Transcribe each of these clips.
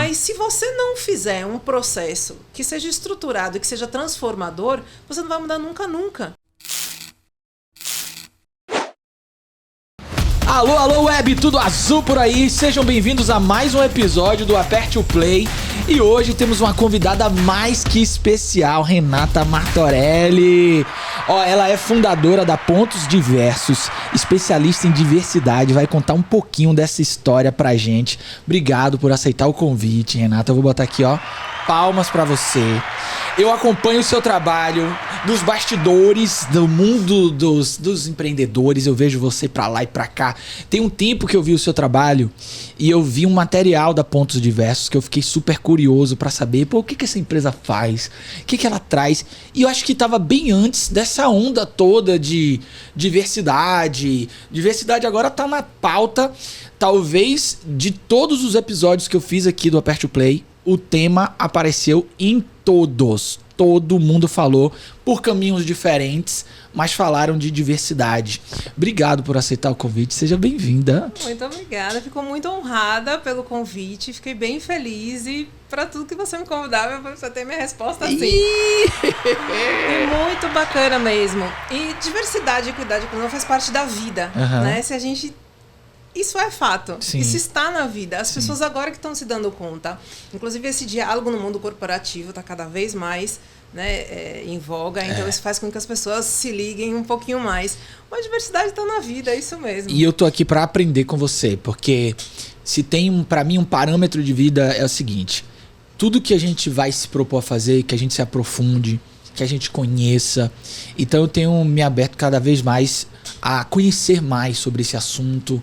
Mas se você não fizer um processo que seja estruturado e que seja transformador, você não vai mudar nunca. Alô, alô, web, tudo azul por aí? Sejam bem-vindos a mais um episódio do Aperte o Play. E hoje temos uma convidada mais que especial, Renata Martorelli. Ela é fundadora da Pontos Diversos, especialista em diversidade, vai contar um pouquinho dessa história pra gente. Obrigado por aceitar o convite, Renata. Eu vou botar aqui, palmas pra você. Eu acompanho o seu trabalho nos bastidores do mundo dos empreendedores. Eu vejo você pra lá e pra cá. Tem um tempo que eu vi o seu trabalho e eu vi um material da Pontos Diversos que eu fiquei super curioso pra saber, o que essa empresa faz? O que ela traz? E eu acho que tava bem antes dessa onda toda de diversidade. Diversidade agora tá na pauta. Talvez de todos os episódios que eu fiz aqui do Aperte o Play, o tema apareceu em todos. Todo mundo falou por caminhos diferentes, mas falaram de diversidade. Obrigado por aceitar o convite. Seja bem-vinda. Muito obrigada. Fico muito honrada pelo convite. Fiquei bem feliz e para tudo que você me convidar, você ter minha resposta sim. E muito bacana mesmo. E diversidade e cuidar de não faz parte da vida, né? Se a gente... Isso é fato. Sim. Isso está na vida. As pessoas agora que estão se dando conta. Inclusive, esse diálogo no mundo corporativo está cada vez mais, né, em voga. Então, isso faz com que as pessoas se liguem um pouquinho mais. Mas a diversidade está na vida, é isso mesmo. E eu tô aqui para aprender com você. Porque se tem, para mim, um parâmetro de vida é o seguinte. Tudo que a gente vai se propor a fazer, que a gente se aprofunde, que a gente conheça. Então, eu tenho me aberto cada vez mais a conhecer mais sobre esse assunto,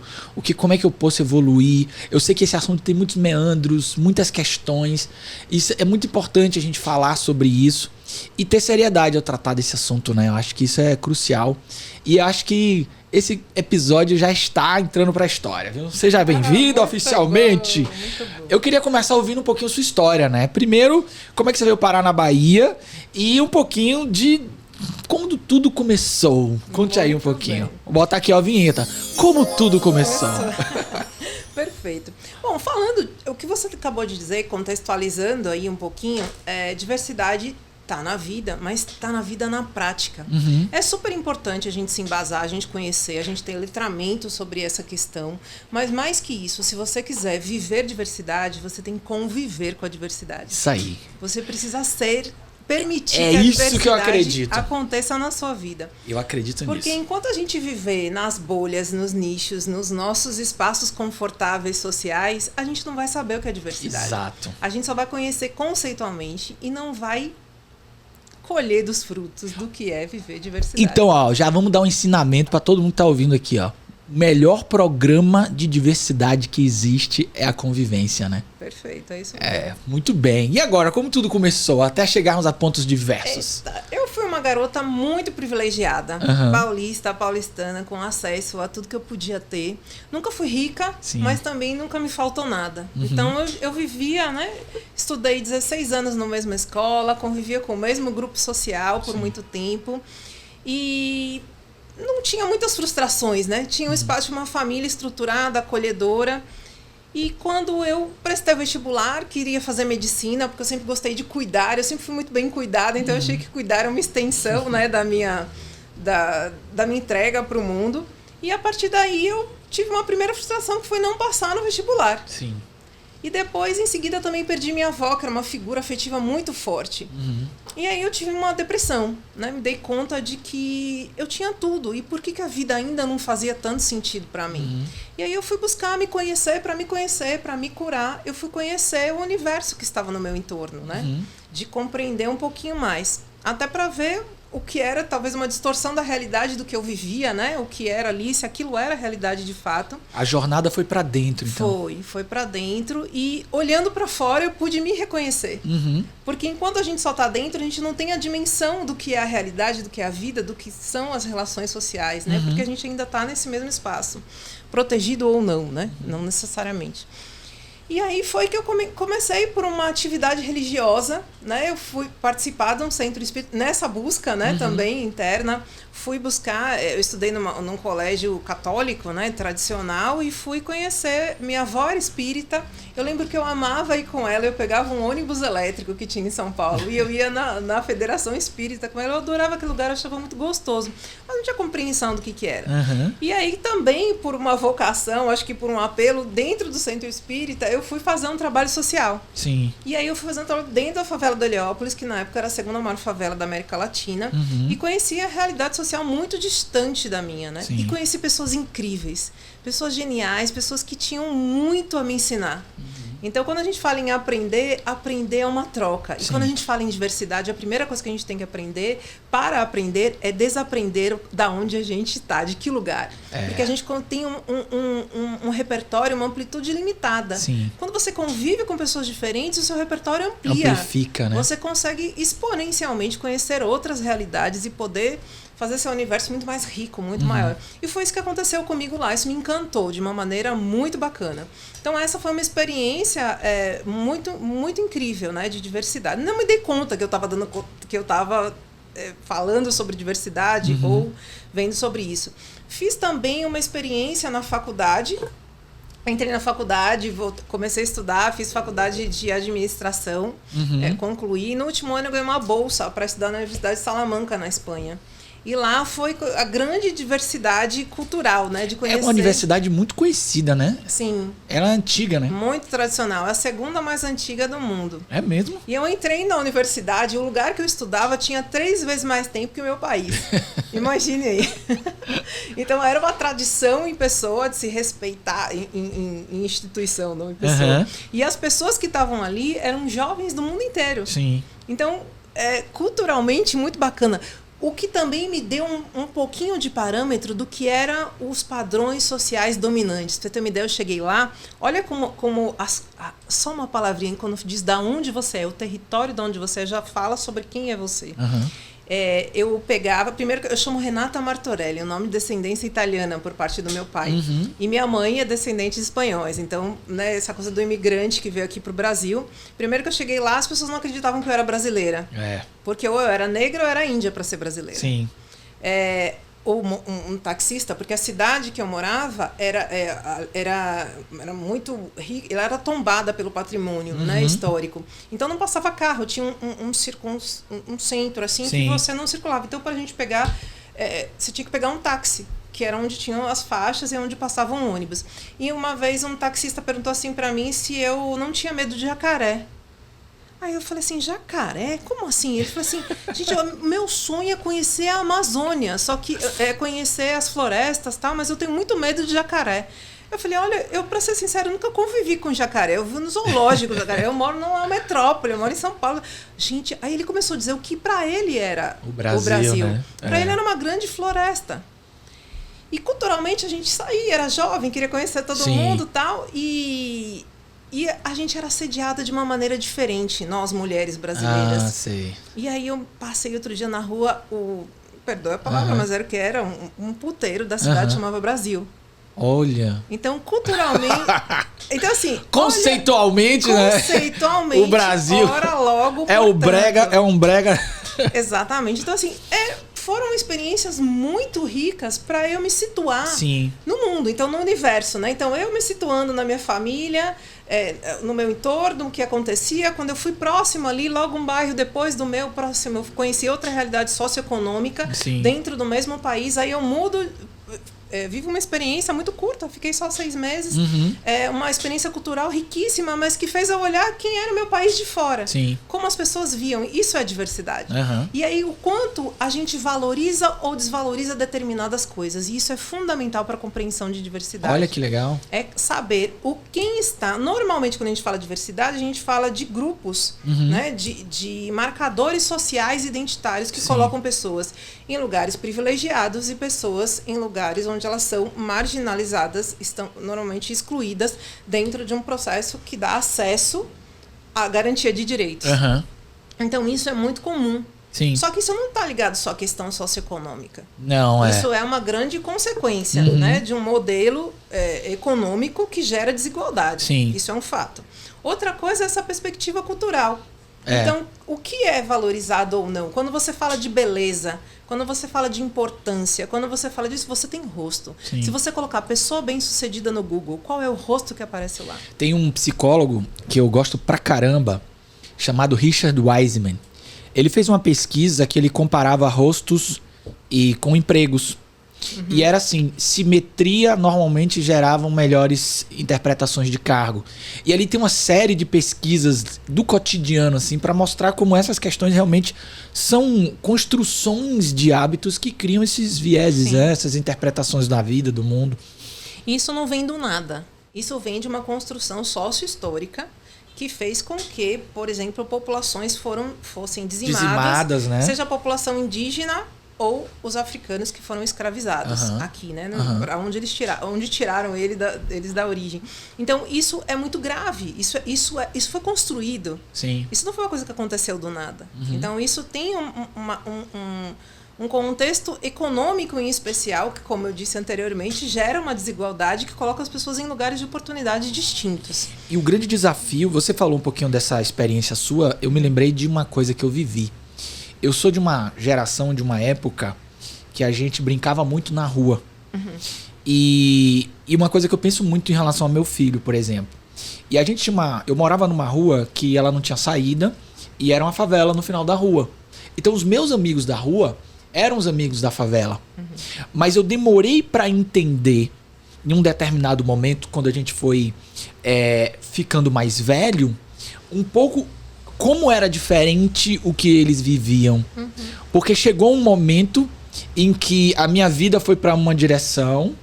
como é que eu posso evoluir. Eu sei que esse assunto tem muitos meandros, muitas questões. Isso é muito importante a gente falar sobre isso e ter seriedade ao tratar desse assunto, né? Eu acho que isso é crucial. E eu acho que esse episódio já está entrando para a história, viu? Seja bem-vindo oficialmente. Muito bom. Eu queria começar ouvindo um pouquinho sua história, né? Primeiro, como é que você veio parar na Bahia e um pouquinho de como tudo começou. Conte aí um pouquinho. Vou botar aqui a vinheta. Como tudo começou. Perfeito. Bom, falando o que você acabou de dizer, contextualizando aí um pouquinho, diversidade tá na vida, mas tá na vida na prática. É super importante a gente se embasar, a gente conhecer, a gente ter letramento sobre essa questão, mas mais que isso, se você quiser viver diversidade, você tem que conviver com a diversidade. Isso aí. Você precisa permitir que a isso que eu diversidade acredito. aconteça na sua vida. Eu acredito nisso. Porque enquanto a gente viver nas bolhas, nos nichos, nos nossos espaços confortáveis sociais, a gente não vai saber o que é diversidade. Exato. A gente só vai conhecer conceitualmente e não vai colher dos frutos do que é viver diversidade. Então, já vamos dar um ensinamento para todo mundo que tá ouvindo aqui, O melhor programa de diversidade que existe é a convivência, né? Perfeito, é isso mesmo. Muito bem. E agora, como tudo começou até chegarmos a Pontos Diversos? Eu fui uma garota muito privilegiada, paulistana, com acesso a tudo que eu podia ter. Nunca fui rica, mas também nunca me faltou nada. Então eu vivia, né? Estudei 16 anos na mesma escola, convivia com o mesmo grupo social por muito tempo. E não tinha muitas frustrações, né? Tinha um espaço de uma família estruturada, acolhedora. E quando eu prestei o vestibular, queria fazer medicina, porque eu sempre gostei de cuidar, eu sempre fui muito bem cuidada, então eu achei que cuidar era uma extensão, né, da minha entrega para o mundo. E a partir daí eu tive uma primeira frustração, que foi não passar no vestibular. Sim. E depois, em seguida, também perdi minha avó, que era uma figura afetiva muito forte. E aí eu tive uma depressão, né? Me dei conta de que eu tinha tudo. E por que a vida ainda não fazia tanto sentido para mim? E aí eu fui buscar me conhecer, para me curar. Eu fui conhecer o universo que estava no meu entorno, né? De compreender um pouquinho mais. Até para ver o que era talvez uma distorção da realidade do que eu vivia, né? O que era ali, se aquilo era realidade de fato. A jornada foi pra dentro, então. Foi pra dentro e olhando pra fora eu pude me reconhecer. Porque enquanto a gente só tá dentro, a gente não tem a dimensão do que é a realidade, do que é a vida, do que são as relações sociais, né? Porque a gente ainda tá nesse mesmo espaço, protegido ou não, né? Não necessariamente. E aí foi que eu comecei por uma atividade religiosa, né? Eu fui participar de um centro espírita, nessa busca, né, também interna. Fui buscar, eu estudei num colégio católico, né, tradicional, e fui conhecer, minha avó era espírita. Eu lembro que eu amava ir com ela, eu pegava um ônibus elétrico que tinha em São Paulo, e eu ia na Federação Espírita com ela. Eu adorava aquele lugar, eu achava muito gostoso, mas não tinha compreensão do que era. E aí também, por uma vocação, acho que por um apelo dentro do centro espírita, eu fui fazer um trabalho social. Sim. E aí eu fui fazer um trabalho dentro da favela do Heliópolis, que na época era a segunda maior favela da América Latina, e conheci a realidade social muito distante da minha, né? Sim. E conheci pessoas incríveis, pessoas geniais, pessoas que tinham muito a me ensinar. Então, quando a gente fala em aprender, aprender é uma troca. E quando a gente fala em diversidade, a primeira coisa que a gente tem que aprender, para aprender, é desaprender da onde a gente está, de que lugar. Porque a gente tem um repertório, uma amplitude limitada. Sim. Quando você convive com pessoas diferentes, o seu repertório amplia. Amplifica, né? Você consegue exponencialmente conhecer outras realidades e poder fazer seu universo muito mais rico, muito maior. E foi isso que aconteceu comigo lá. Isso me encantou de uma maneira muito bacana. Então, essa foi uma experiência muito, muito incrível, né, de diversidade. Não me dei conta que eu estava falando sobre diversidade ou vendo sobre isso. Fiz também uma experiência na faculdade. Entrei na faculdade, comecei a estudar, fiz faculdade de administração, concluí. E no último ano eu ganhei uma bolsa para estudar na Universidade de Salamanca, na Espanha. E lá foi a grande diversidade cultural, né? De conhecer. É uma universidade muito conhecida, né? Sim. Ela é antiga, né? Muito tradicional. É a segunda mais antiga do mundo. É mesmo? E eu entrei na universidade, o lugar que eu estudava tinha 3 vezes mais tempo que o meu país. Imagine aí. Então era uma tradição em pessoa de se respeitar em instituição, não em pessoa. E as pessoas que estavam ali eram jovens do mundo inteiro. Sim. Então, culturalmente muito bacana. O que também me deu um pouquinho de parâmetro do que eram os padrões sociais dominantes. Pra você ter uma ideia, eu cheguei lá, olha como só uma palavrinha, quando diz da onde você é, o território de onde você é, já fala sobre quem é você. Eu pegava, primeiro eu chamo Renata Martorelli, o nome de descendência italiana por parte do meu pai. E minha mãe é descendente de espanhóis. Então, né, essa coisa do imigrante que veio aqui pro Brasil. Primeiro que eu cheguei lá, as pessoas não acreditavam que eu era brasileira. Porque ou eu era negra ou eu era índia para ser brasileira. Sim. Ou um taxista, porque a cidade que eu morava era muito rica, ela era tombada pelo patrimônio, né, histórico. Então não passava carro, tinha um centro assim. Sim. Que você não circulava. Então, para a gente pegar, você tinha que pegar um táxi, que era onde tinham as faixas e onde passavam um ônibus. E uma vez um taxista perguntou assim para mim se eu não tinha medo de jacaré. Aí eu falei assim, jacaré? Como assim? Ele falou assim, gente, meu sonho é conhecer a Amazônia, só que conhecer as florestas e tal, mas eu tenho muito medo de jacaré. Eu falei, olha, eu, pra ser sincero, nunca convivi com jacaré. Eu vi no zoológico jacaré. Eu moro numa metrópole, eu moro em São Paulo. Gente, aí ele começou a dizer o que pra ele era o Brasil. Né? Pra ele era uma grande floresta. E culturalmente a gente saía, era jovem, queria conhecer todo mundo e tal. E a gente era assediada de uma maneira diferente, nós mulheres brasileiras. Sei. E aí eu passei outro dia na rua, perdoe a palavra, mas era o que era, um puteiro da cidade, chamava Brasil. Olha. Então, culturalmente... Então, assim... Conceitualmente, né? Conceitualmente, o Brasil ora logo, é um brega... Exatamente. Então, assim, foram experiências muito ricas para eu me situar no mundo, então no universo, né? Então eu me situando na minha família, no meu entorno, o que acontecia. Quando eu fui próximo ali, logo um bairro depois do meu próximo, eu conheci outra realidade socioeconômica dentro do mesmo país. Aí eu mudo, vivo uma experiência muito curta, fiquei só 6 meses, uma experiência cultural riquíssima, mas que fez eu olhar quem era o meu país de fora, como as pessoas viam. Isso é diversidade. E aí o quanto a gente valoriza ou desvaloriza determinadas coisas, e isso é fundamental para a compreensão de diversidade. Olha que legal. É saber quem está. Normalmente, quando a gente fala de diversidade, a gente fala de grupos, né, de marcadores sociais identitários que colocam pessoas em lugares privilegiados e pessoas em lugares onde elas são marginalizadas, estão normalmente excluídas dentro de um processo que dá acesso à garantia de direitos. Então isso é muito comum. Só que isso não está ligado só à questão socioeconômica. Não, isso é uma grande consequência, né, de um modelo econômico que gera desigualdade. Sim. Isso é um fato. Outra coisa é essa perspectiva cultural. Então, o que é valorizado ou não? Quando você fala de beleza, quando você fala de importância, quando você fala disso, você tem rosto. Sim. Se você colocar pessoa bem-sucedida no Google, qual é o rosto que aparece lá? Tem um psicólogo que eu gosto pra caramba, chamado Richard Wiseman. Ele fez uma pesquisa que ele comparava rostos com empregos. E era assim, simetria normalmente geravam melhores interpretações de cargo. E ali tem uma série de pesquisas do cotidiano assim para mostrar como essas questões realmente são construções de hábitos que criam esses vieses, essas interpretações da vida, do mundo. Isso não vem do nada. Isso vem de uma construção sócio-histórica que fez com que, por exemplo, populações fossem dizimadas, né? Seja a população indígena ou os africanos que foram escravizados aqui, né? Onde tiraram eles da origem. Então, isso é muito grave. Isso foi construído. Sim. Isso não foi uma coisa que aconteceu do nada. Então, isso tem um contexto econômico em especial, que, como eu disse anteriormente, gera uma desigualdade que coloca as pessoas em lugares de oportunidade distintos. E o grande desafio, você falou um pouquinho dessa experiência sua, eu me lembrei de uma coisa que eu vivi. Eu sou de uma geração, de uma época que a gente brincava muito na rua. E uma coisa que eu penso muito em relação ao meu filho, por exemplo. E a gente tinha eu morava numa rua que ela não tinha saída e era uma favela no final da rua. Então os meus amigos da rua eram os amigos da favela. Mas eu demorei para entender, em um determinado momento, quando a gente foi ficando mais velho, um pouco como era diferente o que eles viviam. Porque chegou um momento em que a minha vida foi para uma direção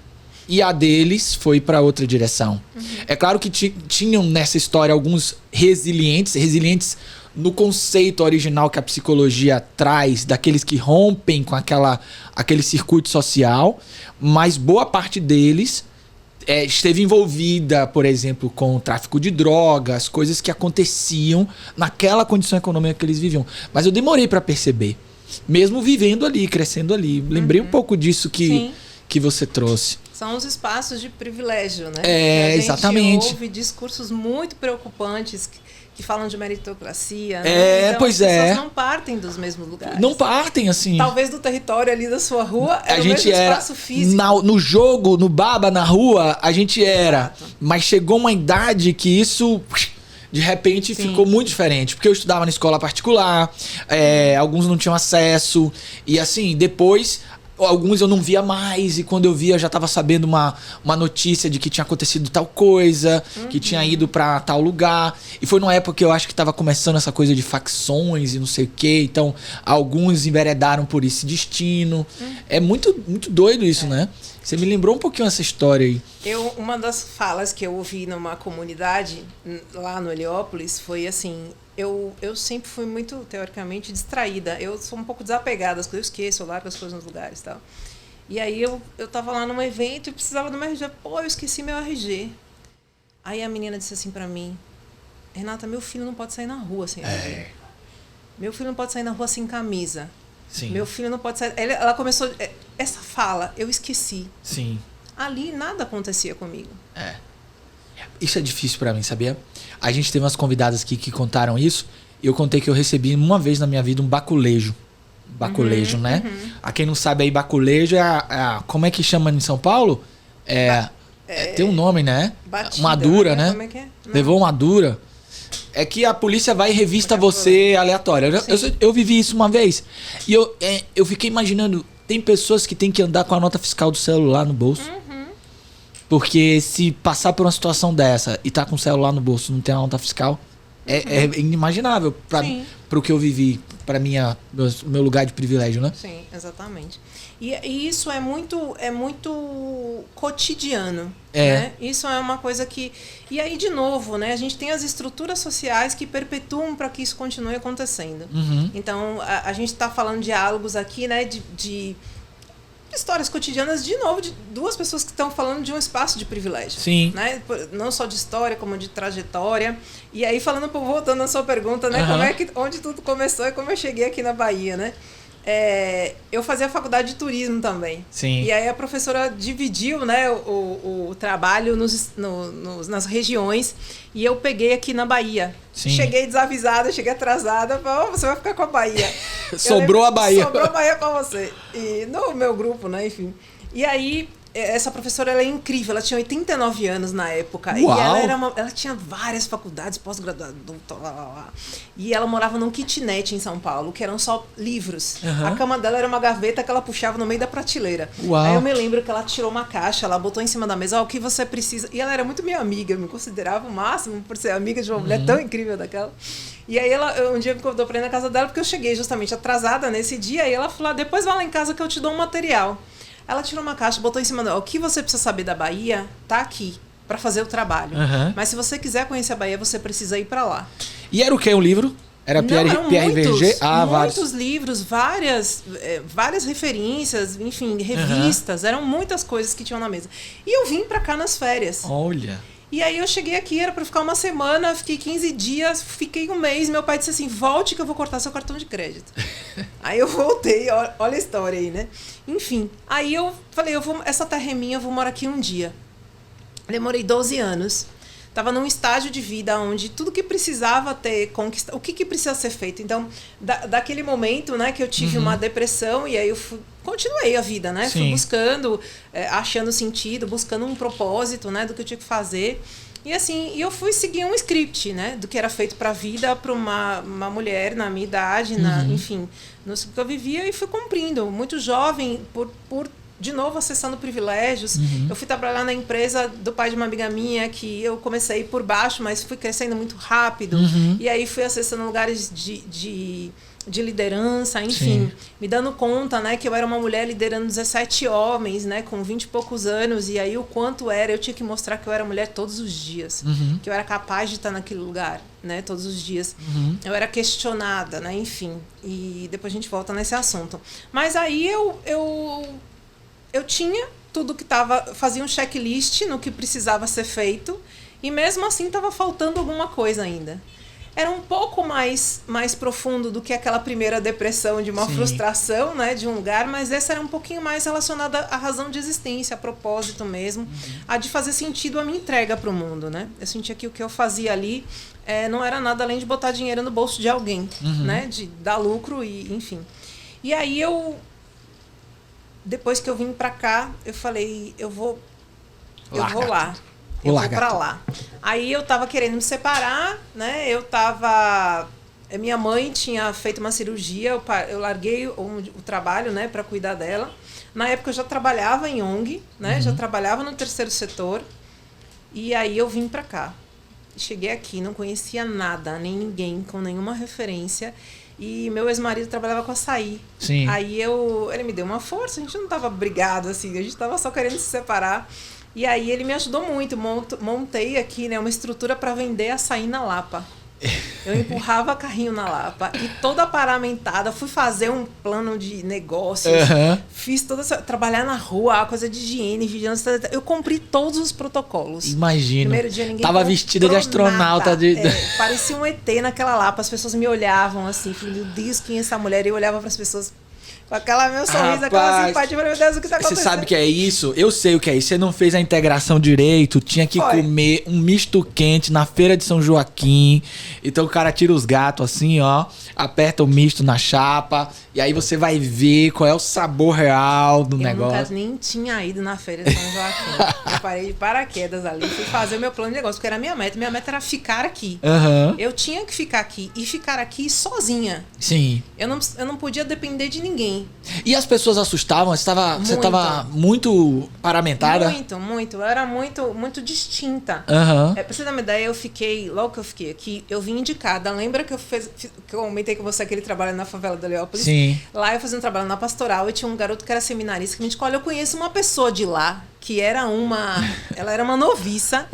e a deles foi para outra direção. É claro que tinham nessa história alguns resilientes no conceito original que a psicologia traz, daqueles que rompem com aquele circuito social, mas boa parte deles esteve envolvida, por exemplo, com o tráfico de drogas, coisas que aconteciam naquela condição econômica que eles viviam. Mas eu demorei para perceber, mesmo vivendo ali, crescendo ali. Lembrei um pouco disso que você trouxe. São os espaços de privilégio, né? Exatamente. A gente ouve discursos muito preocupantes que falam de meritocracia. Né? Então, as pessoas não partem dos mesmos lugares. Não partem, assim. Talvez do território ali da sua rua era o mesmo espaço físico. No jogo, no baba, na rua, a gente era. Exato. Mas chegou uma idade que isso, de repente, ficou muito diferente. Porque eu estudava na escola particular, alguns não tinham acesso. E assim, depois alguns eu não via mais, e quando eu via já estava sabendo uma notícia de que tinha acontecido tal coisa, que tinha ido para tal lugar. E foi numa época que eu acho que estava começando essa coisa de facções e não sei o quê. Então alguns enveredaram por esse destino. É muito, muito doido isso, né? Você me lembrou um pouquinho essa história aí. Uma das falas que eu ouvi numa comunidade lá no Heliópolis foi assim: eu sempre fui muito, teoricamente, distraída. Eu sou um pouco desapegada das coisas, eu esqueço, eu largo as coisas nos lugares e tal. E aí eu tava lá num evento e precisava do meu RG. Pô, eu esqueci meu RG. Aí a menina disse assim pra mim: Renata, meu filho não pode sair na rua sem RG. Meu filho não pode sair na rua sem camisa. Sim. Meu filho não pode sair... Ela começou... Essa fala, eu esqueci. Sim. Ali nada acontecia comigo. Isso é difícil pra mim, sabia? A gente teve umas convidadas aqui que contaram isso. E eu contei que eu recebi uma vez na minha vida um baculejo. Baculejo, né? A quem não sabe aí, baculejo como é que chama em São Paulo? Tem um nome, né? Batida, uma dura, né? Como é que é? Levou uma dura. É que a polícia vai e revista você aleatório. Eu vivi isso uma vez. E eu fiquei imaginando, tem pessoas que tem que andar com a nota fiscal do celular no bolso. Porque se passar por uma situação dessa e tá com o celular no bolso e não tem a nota fiscal, é inimaginável para o que eu vivi, para meu lugar de privilégio, né? Sim, exatamente. E isso é muito cotidiano. Né? Isso é uma coisa que... E aí, de novo, né, a gente tem as estruturas sociais que perpetuam para que isso continue acontecendo. Então, a gente está falando de diálogos aqui, né, de histórias cotidianas, de novo, de duas pessoas que estão falando de um espaço de privilégio. Sim. Né? Não só de história, como de trajetória. E aí, voltando à sua pergunta, né, onde tudo começou e como eu cheguei aqui na Bahia, né? eu fazia faculdade de turismo também. Sim. E aí a professora dividiu, né, o trabalho nas regiões. E eu peguei aqui na Bahia. Sim. Cheguei desavisada, cheguei atrasada. Falei, você vai ficar com a Bahia. Sobrou a Bahia. Sobrou a Bahia pra você. E no meu grupo, né, enfim. E aí, essa professora, ela é incrível. Ela tinha 89 anos na época. Uau. E ela tinha várias faculdades, pós-graduação, E ela morava num kitnet em São Paulo, que eram só livros. Uhum. A cama dela era uma gaveta que ela puxava no meio da prateleira. Uau. Aí eu me lembro que ela tirou uma caixa, ela botou em cima da mesa, o que você precisa. E ela era muito minha amiga, me considerava o máximo por ser amiga de uma mulher tão incrível daquela. E aí um dia me convidou pra ir na casa dela, porque eu cheguei justamente atrasada nesse dia, e ela falou, depois vai lá em casa que eu te dou um material. Ela tirou uma caixa, botou em cima dela, o que você precisa saber da Bahia tá aqui, para fazer o trabalho. Uhum. Mas se você quiser conhecer a Bahia, você precisa ir para lá. E era o que, um livro? Era PRVG? Muitos livros, várias referências, enfim, revistas, eram muitas coisas que tinham na mesa. E eu vim para cá nas férias. Olha... E aí eu cheguei aqui, era para ficar uma semana, fiquei 15 dias, fiquei um mês, meu pai disse assim, volte que eu vou cortar seu cartão de crédito. Aí eu voltei, olha a história aí, né? Enfim, aí eu falei, essa terra é minha, eu vou morar aqui um dia. Demorei 12 anos. Estava num estágio de vida onde tudo que precisava ter conquistado, o que precisa ser feito. Então, daquele momento, né, que eu tive uma depressão, e aí eu continuei a vida, né? Sim. Fui buscando, achando sentido, buscando um propósito, né, do que eu tinha que fazer. E assim, eu fui seguir um script, né, do que era feito para a vida, para uma mulher na minha idade, enfim, no que eu vivia, e fui cumprindo. Muito jovem, por de novo acessando privilégios. Eu fui trabalhar na empresa do pai de uma amiga minha, que eu comecei por baixo, mas fui crescendo muito rápido. E aí fui acessando lugares de liderança, enfim. Sim. Me dando conta, né, que eu era uma mulher liderando 17 homens, né, com 20 e poucos anos. E aí o quanto eu tinha que mostrar que eu era mulher todos os dias. Que eu era capaz de estar naquele lugar, né, todos os dias. Eu era questionada, né, enfim. E depois a gente volta nesse assunto. Mas aí eu tinha tudo que fazia um checklist no que precisava ser feito, e mesmo assim estava faltando alguma coisa ainda. Era um pouco mais profundo do que aquela primeira depressão de uma frustração, né, de um lugar, mas essa era um pouquinho mais relacionada à razão de existência, a propósito mesmo, a de fazer sentido a minha entrega para o mundo, né? Eu sentia que o que eu fazia ali não era nada além de botar dinheiro no bolso de alguém, né, de dar lucro e enfim. E aí depois que eu vim pra cá, eu falei, eu vou lá. Eu vou pra lá. Aí eu tava querendo me separar, né? Minha mãe tinha feito uma cirurgia, eu larguei o trabalho, né, pra cuidar dela. Na época eu já trabalhava em ONG, né? Já trabalhava no terceiro setor. E aí eu vim pra cá. Cheguei aqui, não conhecia nada, nem ninguém, com nenhuma referência. E meu ex-marido trabalhava com açaí. Sim. Aí ele me deu uma força, a gente não estava brigado, assim, a gente estava só querendo se separar. E aí ele me ajudou muito, montei aqui, né, uma estrutura para vender açaí na Lapa. Eu empurrava carrinho na Lapa e toda paramentada, fui fazer um plano de negócios, fiz trabalhar na rua, coisa de higiene, vigilância, eu cumpri todos os protocolos. Imagina. Primeiro dia ninguém tava vestida de astronauta. Parecia um ET naquela Lapa, as pessoas me olhavam assim, falei, meu Deus, quem é essa mulher? E eu olhava para as pessoas com meu sorriso, aquela simpatia, meu Deus, o que tá acontecendo? Você sabe o que é isso? Eu sei o que é isso. Você não fez a integração direito, tinha que comer um misto quente na feira de São Joaquim. Então o cara tira os gatos assim, ó, aperta o misto na chapa, e aí você vai ver qual é o sabor real do negócio. Eu nunca nem tinha ido na feira de São Joaquim. Eu parei de paraquedas ali, fui fazer o meu plano de negócio, porque era a minha meta. Minha meta era ficar aqui. Eu tinha que ficar aqui, e ficar aqui sozinha. Sim. Eu não podia depender de ninguém. E as pessoas assustavam? Você estava muito paramentada? Muito. Eu era muito distinta. Pra você ter uma ideia, logo que eu fiquei aqui, eu vim indicada. Lembra que eu comentei com você aquele trabalho na favela do Heliópolis? Sim. Lá eu fazia um trabalho na pastoral e tinha um garoto que era seminarista que me disse, olha, eu conheço uma pessoa de lá que ela era uma noviça.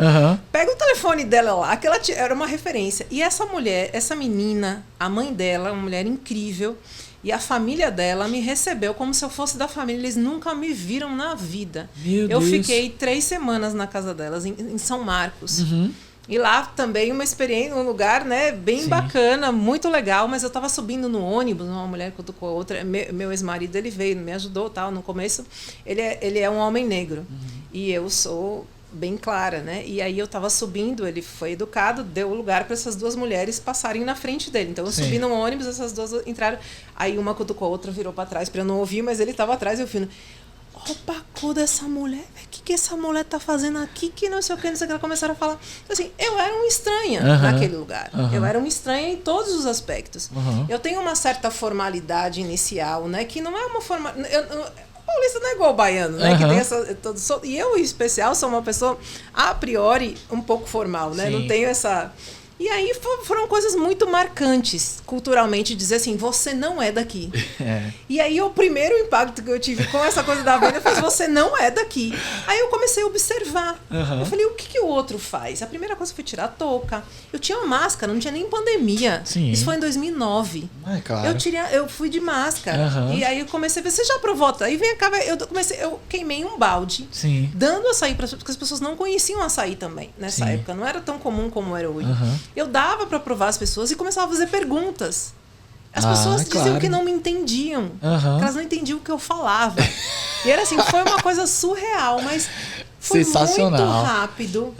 Pega o telefone dela lá, que ela era uma referência. E essa mulher, essa menina, a mãe dela, uma mulher incrível, e a família dela me recebeu como se eu fosse da família. Eles nunca me viram na vida. Eu fiquei 3 semanas na casa delas, em São Marcos. E lá também uma experiência, um lugar, né, bem bacana, muito legal, mas eu estava subindo no ônibus, uma mulher cutucou a outra, meu ex-marido, ele veio, me ajudou, tal, no começo, ele é um homem negro, e eu sou bem clara, né, e aí eu estava subindo, ele foi educado, deu lugar para essas duas mulheres passarem na frente dele, então eu subi no ônibus, essas duas entraram, aí uma cutucou a outra, virou para trás para eu não ouvir, mas ele estava atrás e eu fui... O pacu dessa mulher, o que essa mulher tá fazendo aqui, que não sei o que, não sei o que, ela começaram a falar. Assim, eu era uma estranha naquele lugar. Eu era uma estranha em todos os aspectos. Eu tenho uma certa formalidade inicial, né, que não é uma formalidade... Paulista não é igual o baiano, né, que tem essa... E eu, em especial, sou uma pessoa, a priori, um pouco formal, né, não tenho essa... E aí foram coisas muito marcantes, culturalmente, dizer assim, você não é daqui. E aí o primeiro impacto que eu tive com essa coisa da venda foi, você não é daqui. Aí eu comecei a observar. Eu falei, o que o outro faz? A primeira coisa foi tirar a touca. Eu tinha uma máscara, não tinha nem pandemia. Isso foi em 2009. Claro. Eu fui de máscara. E aí eu comecei a ver, você já provou? Aí vem cá, eu queimei um balde, dando açaí para porque as pessoas não conheciam açaí também nessa época. Não era tão comum como era hoje. Eu dava para provar as pessoas e começava a fazer perguntas. As pessoas diziam que não me entendiam, que elas não entendiam o que eu falava. E era assim, foi uma coisa surreal, mas foi muito rápido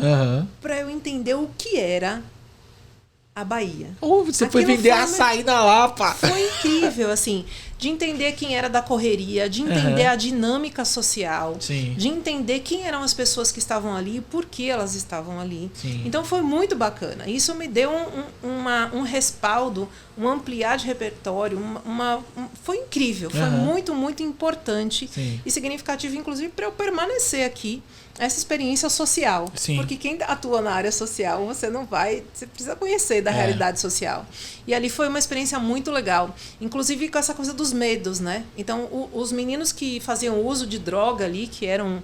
para eu entender o que era a Bahia. Você foi vender açaí na Lapa. Foi incrível, assim, de entender quem era da correria, de entender a dinâmica social, de entender quem eram as pessoas que estavam ali e por que elas estavam ali. Então foi muito bacana. Isso me deu um respaldo, um ampliar de repertório, foi incrível, foi muito, muito importante e significativo, inclusive, para eu permanecer aqui. Essa experiência social. Porque quem atua na área social, você precisa conhecer da realidade social. E ali foi uma experiência muito legal. Inclusive com essa coisa dos medos, né? Então, os meninos que faziam uso de droga ali, que eram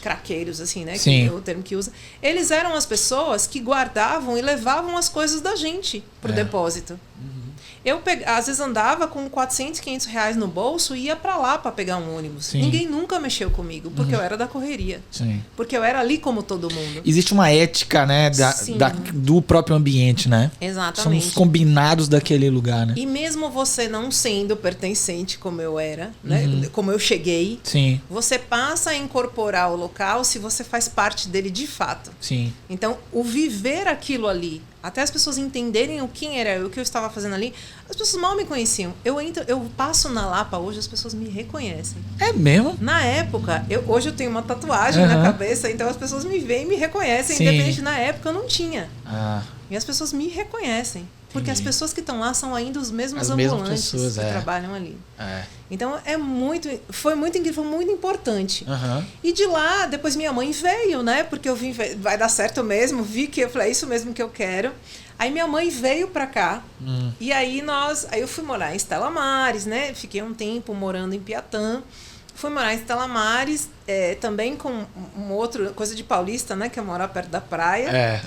craqueiros, assim, né? Que é o termo que usa. Eles eram as pessoas que guardavam e levavam as coisas da gente pro depósito. Eu, às vezes, andava com 400, 500 reais no bolso e ia para lá para pegar um ônibus. Ninguém nunca mexeu comigo, porque eu era da correria. Porque eu era ali como todo mundo. Existe uma ética, né, do próprio ambiente, né? Exatamente. São os combinados daquele lugar, né? E mesmo você não sendo pertencente como eu era, né, como eu cheguei, você passa a incorporar o local se você faz parte dele de fato. Então, o viver aquilo ali, até as pessoas entenderem o que era eu, o que eu estava fazendo ali, as pessoas mal me conheciam. Eu passo na Lapa hoje, as pessoas me reconhecem. É mesmo? Na época, hoje eu tenho uma tatuagem na cabeça, então as pessoas me veem e me reconhecem, independente. Na época eu não tinha. E as pessoas me reconhecem. Porque as pessoas que estão lá são ainda os mesmos ambulantes que trabalham ali. Então foi muito incrível, foi muito importante. E de lá, depois minha mãe veio, né? Porque eu vim, vai dar certo mesmo, vi que eu falei, é isso mesmo que eu quero. Aí minha mãe veio pra cá. E aí eu fui morar em Stella Maris, né? Fiquei um tempo morando em Piatã. Fui morar em Stella Maris, também com uma outra coisa de paulista, né? Que é morar perto da praia.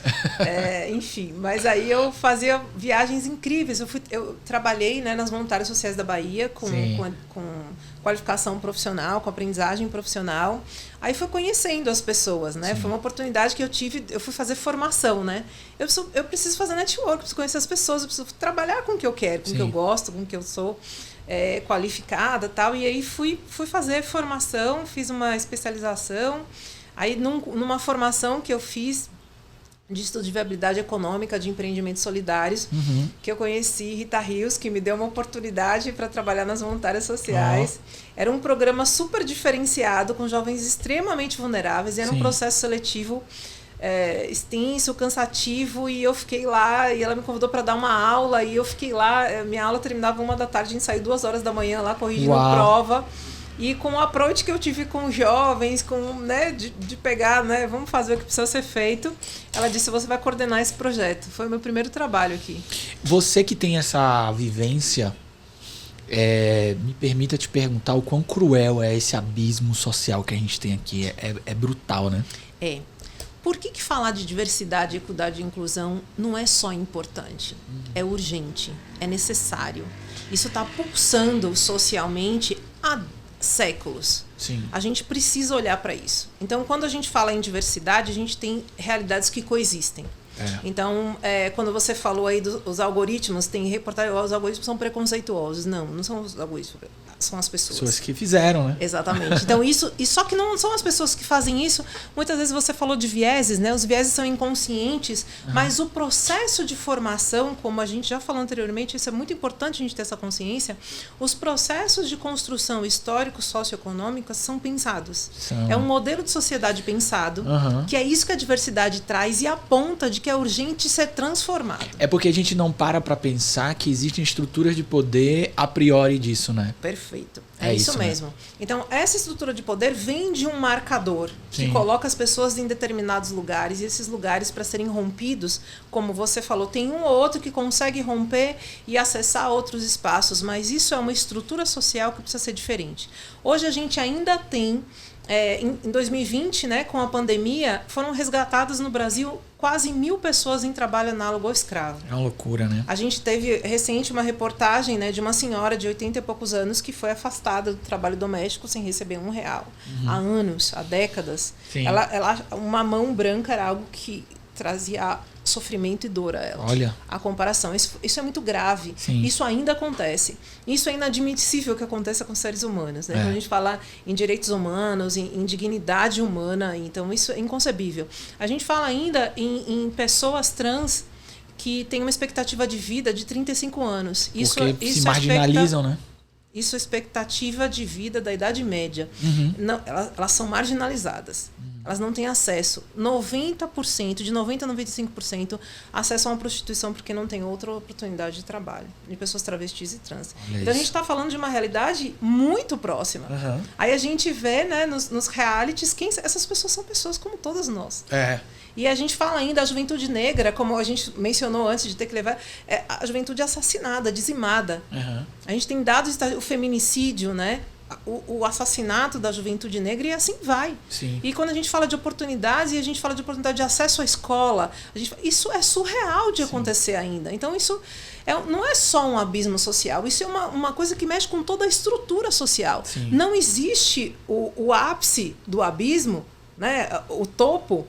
Enfim, mas aí eu fazia viagens incríveis. Eu trabalhei, né, nas Voluntárias Sociais da Bahia com qualificação profissional, com aprendizagem profissional. Aí fui conhecendo as pessoas, né? Foi uma oportunidade que eu tive, eu fui fazer formação, né? Eu preciso fazer network, preciso conhecer as pessoas, eu preciso trabalhar com o que eu quero, com o que eu gosto, com o que eu sou qualificada e tal. E aí fui fazer formação, fiz uma especialização. Aí numa formação que eu fiz de estudo de viabilidade econômica de empreendimentos solidários, que eu conheci Rita Rios, que me deu uma oportunidade para trabalhar nas voluntárias sociais. Era um programa super diferenciado, com jovens extremamente vulneráveis, e era um processo seletivo extenso, cansativo, e eu fiquei lá, e ela me convidou para dar uma aula, e eu fiquei lá, minha aula terminava 1h da tarde, a gente saiu 2h da manhã lá, corrigindo prova. E com o approach que eu tive com jovens, né, de pegar, né, vamos fazer o que precisa ser feito, ela disse, você vai coordenar esse projeto. Foi o meu primeiro trabalho aqui. Você que tem essa vivência, me permita te perguntar o quão cruel é esse abismo social que a gente tem aqui. É brutal, né? Por que falar de diversidade, equidade e inclusão não é só importante? É urgente, é necessário. Isso está pulsando socialmente há séculos. Sim. A gente precisa olhar para isso. Então, quando a gente fala em diversidade, a gente tem realidades que coexistem. Então, quando você falou aí dos algoritmos, tem reportagem, os algoritmos são preconceituosos. Não são os algoritmos, são as pessoas. Pessoas que fizeram, né? Exatamente. Então, só que não são as pessoas que fazem isso. Muitas vezes você falou de vieses, né? Os vieses são inconscientes, mas o processo de formação, como a gente já falou anteriormente, isso é muito importante a gente ter essa consciência, os processos de construção históricos, socioeconômicos são pensados. É um modelo de sociedade pensado, que é isso que a diversidade traz e aponta de que é urgente ser transformado. É porque a gente não para pensar que existem estruturas de poder a priori disso, né? Perfeito. É isso mesmo. Né? Então, essa estrutura de poder vem de um marcador que coloca as pessoas em determinados lugares, e esses lugares, para serem rompidos, como você falou, tem um ou outro que consegue romper e acessar outros espaços, mas isso é uma estrutura social que precisa ser diferente. Hoje a gente ainda tem, em 2020, né, com a pandemia, foram resgatadas no Brasil quase 1.000 pessoas em trabalho análogo ao escravo. É uma loucura, né? A gente teve recente uma reportagem, né, de uma senhora de 80 e poucos anos que foi afastada do trabalho doméstico sem receber R$1. Há anos, há décadas. Uma mão branca era algo que trazia sofrimento e dor a ela. Olha. A comparação. Isso é muito grave. Sim. Isso ainda acontece. Isso é inadmissível que aconteça com seres humanos. Né? Quando a gente fala em direitos humanos, em dignidade humana, então isso é inconcebível. A gente fala ainda em pessoas trans que têm uma expectativa de vida de 35 anos. Porque se marginalizam, né? Isso é expectativa de vida da Idade Média. Não, elas são marginalizadas. Elas não têm acesso. 90%, de 90% a 95%, acesso a uma prostituição porque não tem outra oportunidade de trabalho. De pessoas travestis e trans. Então a gente está falando de uma realidade muito próxima. Aí a gente vê, né, nos realities, essas pessoas são pessoas como todas nós. E a gente fala ainda da juventude negra, como a gente mencionou antes de ter que levar, a juventude assassinada, dizimada. A gente tem dados, o feminicídio, né? O assassinato da juventude negra, e assim vai. Sim. E quando a gente fala de oportunidades, e a gente fala de oportunidade de acesso à escola, isso é surreal de acontecer ainda. Então isso não é só um abismo social, isso é uma coisa que mexe com toda a estrutura social. Sim. Não existe o ápice do abismo, né? O topo.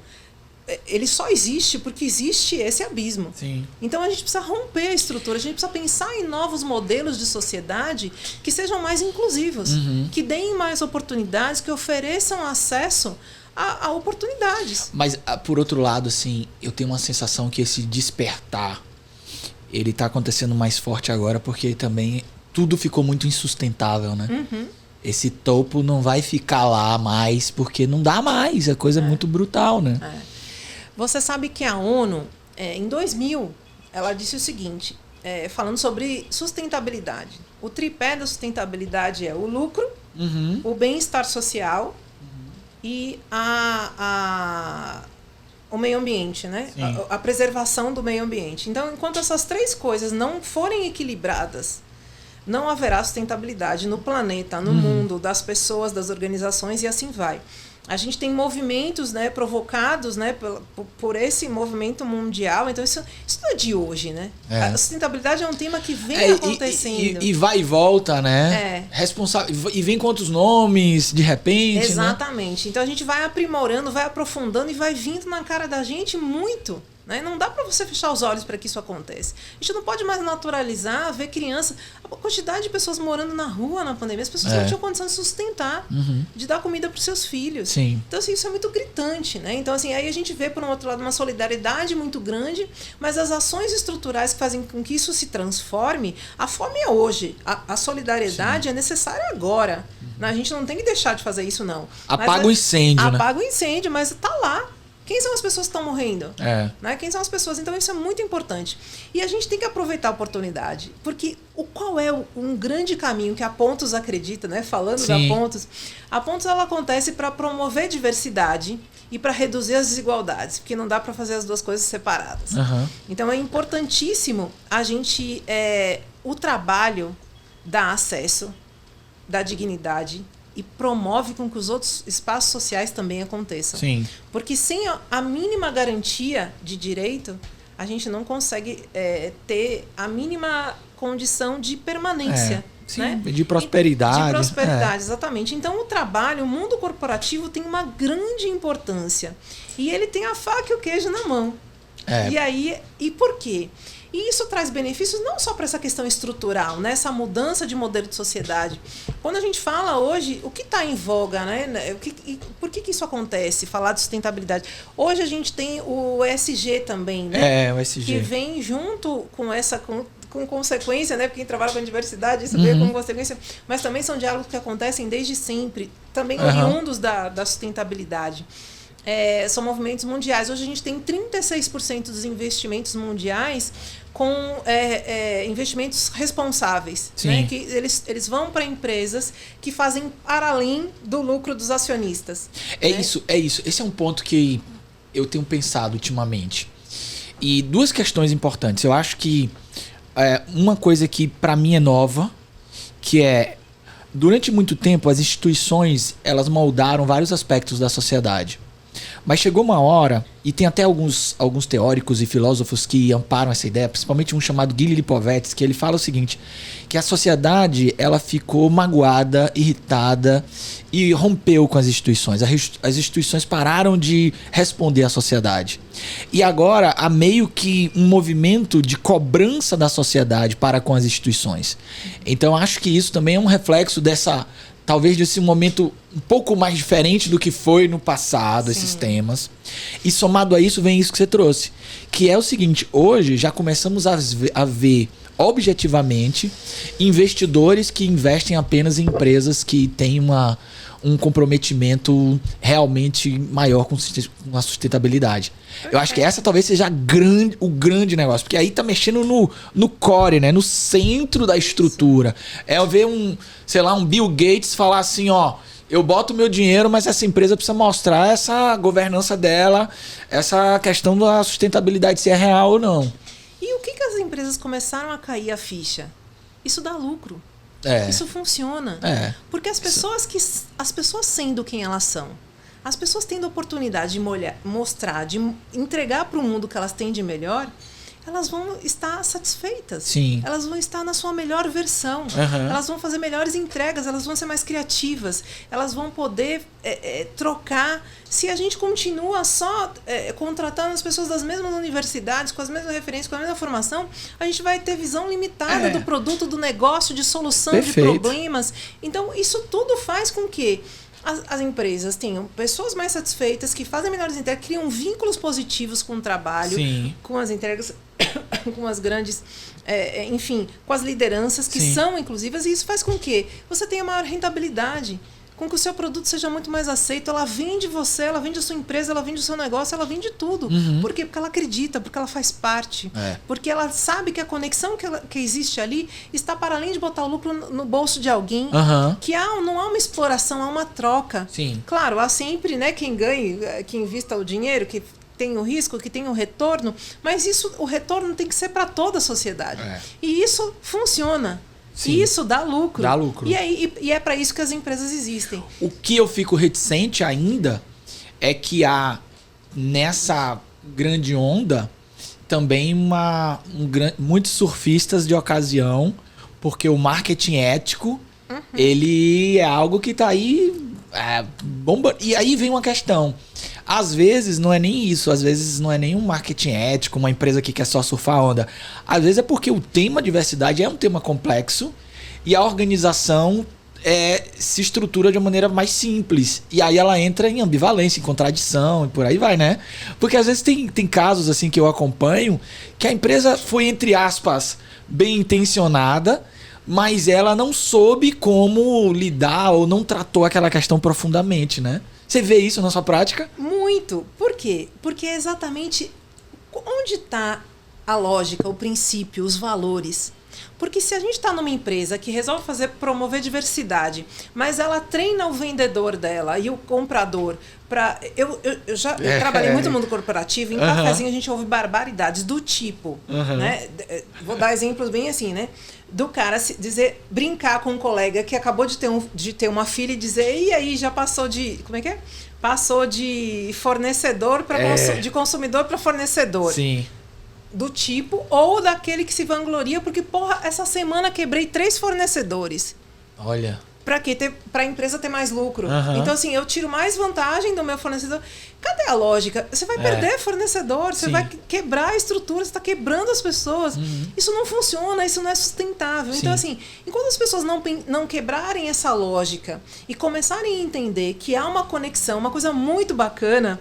Ele só existe porque existe esse abismo. Sim. Então a gente precisa romper a estrutura, a gente precisa pensar em novos modelos de sociedade que sejam mais inclusivos, que deem mais oportunidades, que ofereçam acesso a oportunidades. Mas, por outro lado, assim, eu tenho uma sensação que esse despertar, ele está acontecendo mais forte agora, porque também tudo ficou muito insustentável, né? Esse topo não vai ficar lá mais, porque não dá mais, a coisa é muito brutal, né? Você sabe que a ONU, em 2000, ela disse o seguinte, falando sobre sustentabilidade. O tripé da sustentabilidade é o lucro, o bem-estar social e o meio ambiente, né? A preservação do meio ambiente. Então, enquanto essas três coisas não forem equilibradas, não haverá sustentabilidade no planeta, no mundo, das pessoas, das organizações, e assim vai. A gente tem movimentos, né, provocados, né, por esse movimento mundial. Então, isso não é de hoje, né? A sustentabilidade é um tema que vem acontecendo. E vai e volta, né? Responsável, e vem com outros nomes, de repente. Exatamente. Né? Então, a gente vai aprimorando, vai aprofundando e vai vindo na cara da gente muito. Né? Não dá para você fechar os olhos para que isso aconteça. A gente não pode mais naturalizar, ver criança. A quantidade de pessoas morando na rua na pandemia, as pessoas não tinham condição de sustentar, de dar comida para os seus filhos. Sim. Então, assim, isso é muito gritante. Né? Então, assim, aí a gente vê, por um outro lado, uma solidariedade muito grande, mas as ações estruturais que fazem com que isso se transforme, a fome é hoje. A solidariedade é necessária agora. A gente não tem que deixar de fazer isso, não. Apaga o incêndio, né? Apaga o incêndio, mas está lá. Quem são as pessoas que estão morrendo? Né? Quem são as pessoas? Então, isso é muito importante. E a gente tem que aproveitar a oportunidade. Porque qual é um grande caminho que a Pontos acredita, né? Falando da Pontos, a Pontos ela acontece para promover diversidade e para reduzir as desigualdades. Porque não dá para fazer as duas coisas separadas. Então, é importantíssimo a gente... o trabalho dá acesso, dá dignidade e promove com que os outros espaços sociais também aconteçam. Sim. Porque sem a mínima garantia de direito, a gente não consegue ter a mínima condição de permanência. Sim, né? De prosperidade. De prosperidade, exatamente. Então, o trabalho, o mundo corporativo tem uma grande importância. E ele tem a faca e o queijo na mão. E por quê? E isso traz benefícios não só para essa questão estrutural, né? Essa mudança de modelo de sociedade. Quando a gente fala hoje, o que está em voga, né? Por que isso acontece? Falar de sustentabilidade. Hoje a gente tem o ESG também, né? O ESG. Que vem junto com essa... Com consequência, né? Porque quem trabalha com a diversidade, isso veio como consequência. Mas também são diálogos que acontecem desde sempre. Também oriundos da sustentabilidade. São movimentos mundiais. Hoje a gente tem 36% dos investimentos mundiais com investimentos responsáveis, né? Que eles vão para empresas que fazem para além do lucro dos acionistas. Isso. Esse é um ponto que eu tenho pensado ultimamente. E duas questões importantes. Eu acho que uma coisa que para mim é nova, que durante muito tempo as instituições elas moldaram vários aspectos da sociedade. Mas chegou uma hora, e tem até alguns teóricos e filósofos que amparam essa ideia, principalmente um chamado Gili Lipovetsky, que ele fala o seguinte, que a sociedade ela ficou magoada, irritada e rompeu com as instituições. As instituições pararam de responder à sociedade. E agora há meio que um movimento de cobrança da sociedade para com as instituições. Então acho que isso também é um reflexo talvez desse momento um pouco mais diferente do que foi no passado, esses temas. E somado a isso vem isso que você trouxe, que é o seguinte, hoje já começamos a ver objetivamente investidores que investem apenas em empresas que têm um comprometimento realmente maior com a sustentabilidade. Eu acho que essa talvez seja o grande negócio, porque aí tá mexendo no core, né? No centro da estrutura. Eu ver um Bill Gates falar assim, eu boto meu dinheiro, mas essa empresa precisa mostrar essa governança dela, essa questão da sustentabilidade, se é real ou não. E o que as empresas começaram a cair a ficha? Isso dá lucro. Isso funciona. Porque as pessoas sendo quem elas são, as pessoas tendo a oportunidade de mostrar, de entregar para o mundo o que elas têm de melhor, elas vão estar satisfeitas. Sim. Elas vão estar na sua melhor versão. Elas vão fazer melhores entregas, elas vão ser mais criativas, elas vão poder trocar. Se a gente continua só contratando as pessoas das mesmas universidades, com as mesmas referências, com a mesma formação, a gente vai ter visão limitada do produto, do negócio, de solução de problemas. Então, isso tudo faz com que as empresas tenham pessoas mais satisfeitas, que fazem melhores entregas, criam vínculos positivos com o trabalho, com as entregas, com as grandes, enfim, com as lideranças que são inclusivas, e isso faz com que você tenha maior rentabilidade, com que o seu produto seja muito mais aceito. Ela vende você, ela vende a sua empresa, ela vende o seu negócio, ela vende tudo. Por quê? Porque ela acredita, porque ela faz parte. Porque ela sabe que a conexão que existe ali está para além de botar o lucro no bolso de alguém. Que não há uma exploração, há uma troca. Claro, há sempre, né, quem ganha, que invista o dinheiro, que tem o risco, que tem o retorno, mas o retorno tem que ser para toda a sociedade. E isso funciona. E isso dá lucro. Dá lucro. E é para isso que as empresas existem. O que eu fico reticente ainda é que há nessa grande onda também muitos surfistas de ocasião, porque o marketing ético ele é algo que está aí bomba. E aí vem uma questão. Às vezes não é nem isso, às vezes não é nem um marketing ético, uma empresa que quer só surfar a onda. Às vezes é porque o tema diversidade é um tema complexo e a organização se estrutura de uma maneira mais simples. E aí ela entra em ambivalência, em contradição e por aí vai, né? Porque às vezes tem casos assim que eu acompanho que a empresa foi, entre aspas, bem intencionada, mas ela não soube como lidar ou não tratou aquela questão profundamente, né? Você vê isso na sua prática? Muito. Por quê? Porque é exatamente onde está a lógica, o princípio, os valores. Porque se a gente está numa empresa que resolve promover diversidade, mas ela treina o vendedor dela e o comprador para... Eu trabalhei muito no mundo corporativo, em cafezinho a gente ouve barbaridades do tipo, né? Vou dar exemplos bem assim, né? Do cara brincar com um colega que acabou de ter uma filha e dizer, e aí, já passou de... Como é que é? Passou de fornecedor para de consumidor para fornecedor. Sim. do tipo ou daquele que se vangloria, porque, porra, essa semana quebrei 3 fornecedores. Olha. Pra quê? Pra empresa ter mais lucro. Então, assim, eu tiro mais vantagem do meu fornecedor. Cadê a lógica? Você vai perder fornecedor, você vai quebrar a estrutura, você está quebrando as pessoas. Isso não funciona, isso não é sustentável. Então, assim, enquanto as pessoas não quebrarem essa lógica e começarem a entender que há uma conexão, uma coisa muito bacana,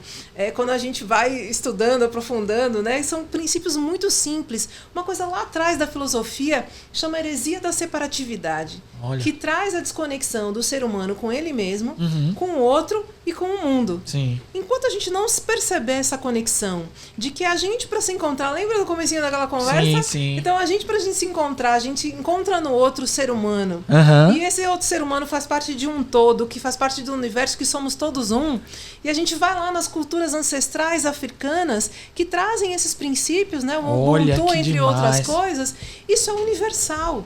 quando a gente vai estudando, aprofundando, né? São princípios muito simples. Uma coisa lá atrás da filosofia chama heresia da separatividade. Olha. Que traz a desconexão do ser humano com ele mesmo, com o outro e com o mundo. Sim. Enquanto a gente não se perceber essa conexão de que a gente, para se encontrar, lembra do comecinho daquela conversa? Sim. Então a gente se encontrar, a gente encontra no outro ser humano. E esse outro ser humano faz parte de um todo, que faz parte do universo, que somos todos um. E a gente vai lá nas culturas ancestrais africanas que trazem esses princípios, né? O Ubuntu, entre outras coisas. Isso é universal.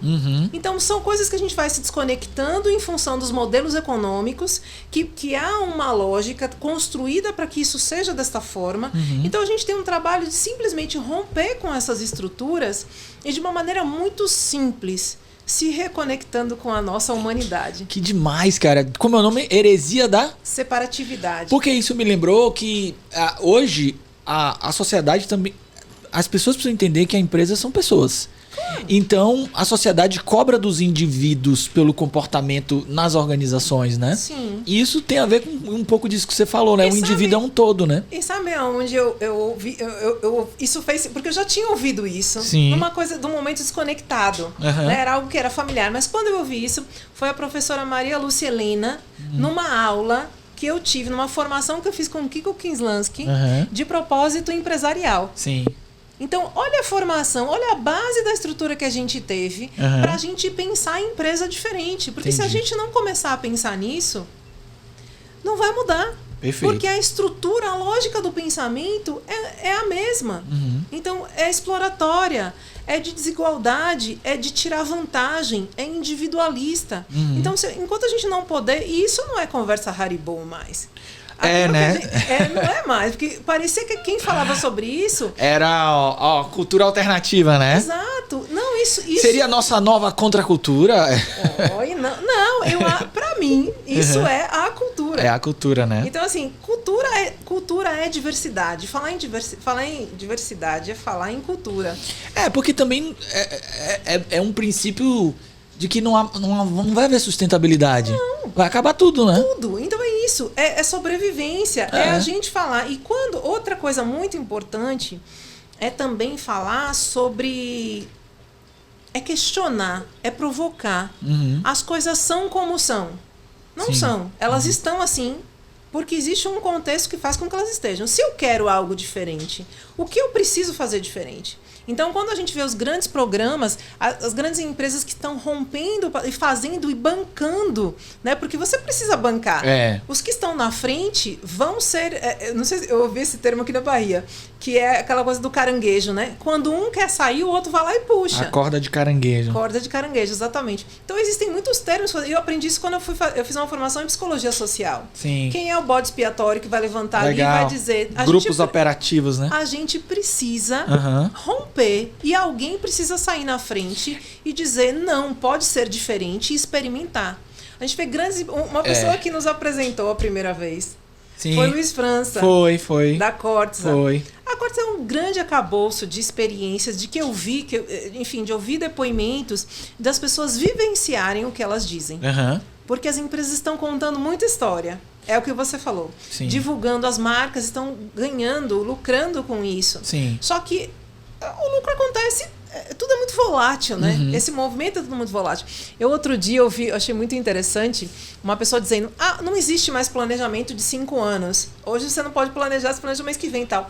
Então são coisas que a gente vai se desconectando em função dos modelos econômicos, que há uma lógica construída para que isso seja desta forma. Então a gente tem um trabalho de simplesmente romper com essas estruturas e de uma maneira muito simples, se reconectando com a nossa humanidade. Que demais, cara. Como é o nome? Heresia da separatividade. Porque isso me lembrou que hoje a sociedade também... As pessoas precisam entender que a empresa são pessoas. Então, a sociedade cobra dos indivíduos pelo comportamento nas organizações, né? Sim. E isso tem a ver com um pouco disso que você falou, né? O indivíduo é um todo, né? E sabe onde eu ouvi... isso fez... Porque eu já tinha ouvido isso. Sim. Numa coisa, de um momento desconectado. Né? Era algo que era familiar. Mas quando eu ouvi isso, foi a professora Maria Lúcia Helena, numa aula que eu tive, numa formação que eu fiz com o Kiko Kinslansky, de propósito empresarial. Sim. Então, olha a formação, olha a base da estrutura que a gente teve para a gente pensar em empresa diferente. Porque se a gente não começar a pensar nisso, não vai mudar. Perfeito. Porque a estrutura, a lógica do pensamento é a mesma. Então, é exploratória, é de desigualdade, é de tirar vantagem, é individualista. Então, enquanto a gente não puder... E isso não é conversa Haribo mais. Né? Não é mais, porque parecia que quem falava sobre isso... Era, cultura alternativa, né? Exato. Não, isso... Seria a nossa nova contracultura? Pra mim, isso é a cultura. É a cultura, né? Então, assim, cultura é diversidade. Falar em diversidade é falar em cultura. Porque também é um princípio de que não vai haver sustentabilidade. Não. Vai acabar tudo, né? Tudo. Então é isso. É sobrevivência. É a gente falar. E outra coisa muito importante é também falar sobre... É questionar, é provocar. As coisas são como são. Não são. Elas estão assim porque existe um contexto que faz com que elas estejam. Se eu quero algo diferente, o que eu preciso fazer diferente? Então, quando a gente vê os grandes programas, as grandes empresas que estão rompendo e fazendo e bancando, né? Porque você precisa bancar. Os que estão na frente vão ser... não sei se eu ouvi esse termo aqui na Bahia, que é aquela coisa do caranguejo, né? Quando um quer sair, o outro vai lá e puxa. A corda de caranguejo. Corda de caranguejo, exatamente. Então, existem muitos termos. Eu aprendi isso quando eu fiz uma formação em psicologia social. Sim. Quem é o bode expiatório que vai levantar ali e vai dizer... Grupos operativos, né? A gente precisa romper e alguém precisa sair na frente e dizer não, pode ser diferente e experimentar. A gente vê uma pessoa que nos apresentou a primeira vez. Sim. Foi Luiz França. Foi. Da Cortza. Foi. A Cortza é um grande acabouço de experiências, de que eu vi, de ouvir depoimentos das pessoas vivenciarem o que elas dizem. Porque as empresas estão contando muita história. É o que você falou. Sim. Divulgando, as marcas estão lucrando com isso. Sim. Só que o lucro acontece, tudo é muito volátil, né? Esse movimento é tudo muito volátil. Outro dia eu achei muito interessante uma pessoa dizendo, não existe mais planejamento de 5 anos. Hoje você não pode planejar, você planeja o mês que vem e tal.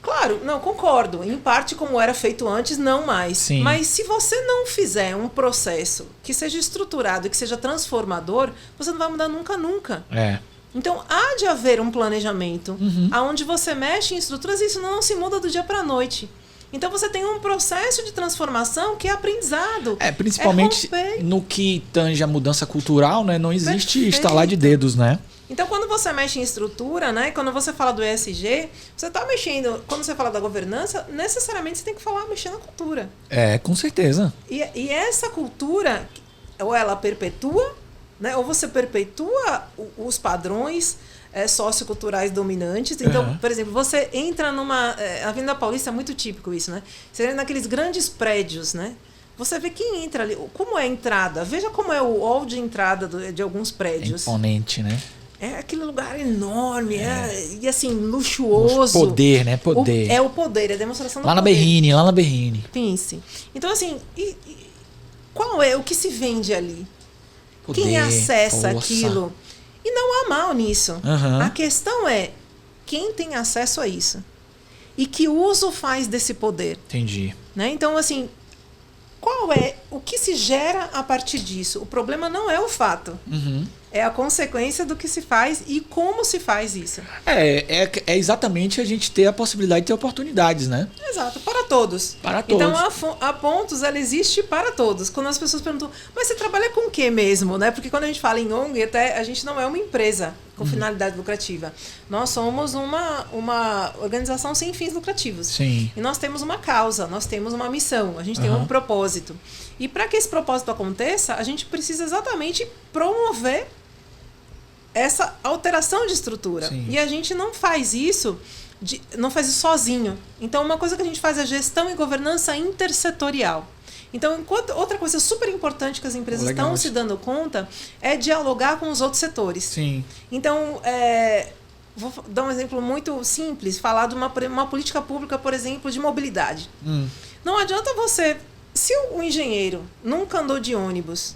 Claro, não, concordo. Em parte, como era feito antes, não mais. Sim. Mas se você não fizer um processo que seja estruturado e que seja transformador, você não vai mudar nunca. Então, há de haver um planejamento onde você mexe em estruturas e isso não se muda do dia para a noite. Então, você tem um processo de transformação que é aprendizado. Principalmente no que tange a mudança cultural, né? Não existe estalar de dedos, né? Então, quando você mexe em estrutura, né? Quando você fala do ESG, você está mexendo... Quando você fala da governança, necessariamente você tem que falar mexer na cultura. Com certeza. E essa cultura, ou ela perpetua, né? Ou você perpetua os padrões socioculturais dominantes. Então, por exemplo, você entra numa... A Avenida Paulista é muito típico isso, né? Você entra naqueles grandes prédios, né? Você vê quem entra ali, como é a entrada. Veja como é o hall de entrada de alguns prédios. É imponente, né? É aquele lugar enorme, e assim, luxuoso. Poder, né? Poder. O poder, é a demonstração do poder. Lá na Berrine. Pense. Então, assim, qual é o que se vende ali? Poder, quem acessa aquilo? E não há mal nisso. A questão é quem tem acesso a isso. E que uso faz desse poder. Entendi. Né? Então, assim, qual é o que se gera a partir disso? O problema não é o fato. É a consequência do que se faz e como se faz isso. É exatamente a gente ter a possibilidade de ter oportunidades, né? Exato, para todos. Para todos. Então, a Pontos, ela existe para todos. Quando as pessoas perguntam, mas você trabalha com o que mesmo? Né? Porque quando a gente fala em ONG, até a gente não é uma empresa com finalidade lucrativa. Nós somos uma organização sem fins lucrativos. Sim. E nós temos uma causa, nós temos uma missão, a gente tem um propósito. E para que esse propósito aconteça, a gente precisa exatamente promover essa alteração de estrutura. Sim. E a gente não faz isso sozinho. Então, uma coisa que a gente faz é gestão e governança intersetorial. Então, outra coisa super importante que as empresas estão se dando conta é dialogar com os outros setores. Sim. Então, vou dar um exemplo muito simples, falar de uma política pública, por exemplo, de mobilidade. Não adianta você... Se o engenheiro nunca andou de ônibus,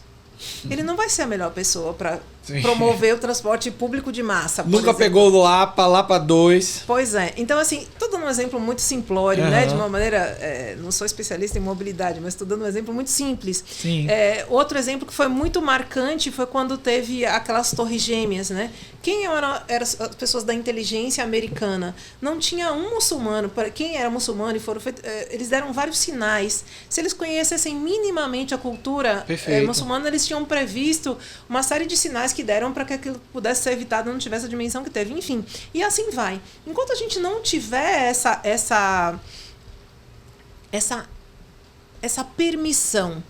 ele não vai ser a melhor pessoa para promover o transporte público de massa. Nunca pegou do Lapa 2. Pois é. Então, assim, estou dando um exemplo muito simplório, né? De uma maneira... não sou especialista em mobilidade, mas estou dando um exemplo muito simples. Sim. Outro exemplo que foi muito marcante foi quando teve aquelas torres gêmeas, né? Quem eram as pessoas da inteligência americana? Não tinha um muçulmano. Quem era muçulmano e foram eles deram vários sinais. Se eles conhecessem minimamente a cultura muçulmana, eles tinham previsto uma série de sinais que deram para que aquilo pudesse ser evitado, não tivesse a dimensão que teve. Enfim, e assim vai. Enquanto a gente não tiver essa permissão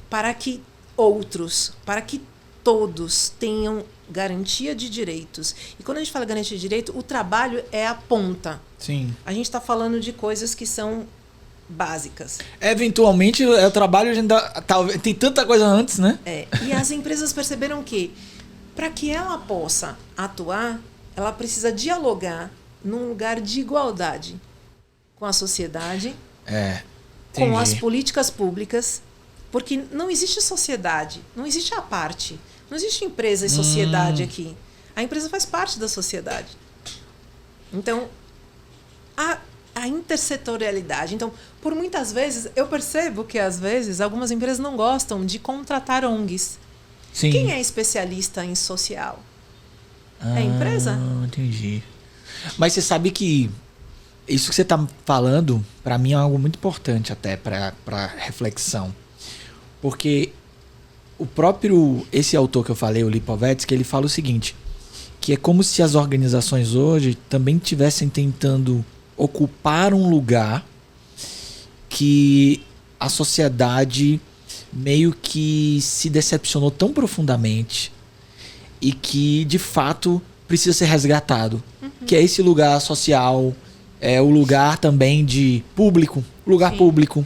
para que outros, para que todos tenham garantia de direitos. E quando a gente fala garantia de direito, o trabalho é a ponta. Sim. A gente está falando de coisas que são básicas. Eventualmente, o trabalho tem tanta coisa antes, né? E as empresas perceberam que, para que ela possa atuar, ela precisa dialogar num lugar de igualdade com a sociedade, com as políticas públicas, porque não existe sociedade, não existe a parte, não existe empresa e sociedade aqui. A empresa faz parte da sociedade. Então, a intersetorialidade. Então, por muitas vezes, eu percebo que, às vezes, algumas empresas não gostam de contratar ONGs. Sim. Quem é especialista em social? É a empresa? Entendi. Mas você sabe que isso que você está falando, para mim, é algo muito importante até para reflexão. Porque esse autor que eu falei, o Lipovetsky, ele fala o seguinte, que é como se as organizações hoje também estivessem tentando ocupar um lugar que a sociedade meio que se decepcionou tão profundamente e que, de fato, precisa ser resgatado. Que é esse lugar social, é o lugar também de público, lugar público.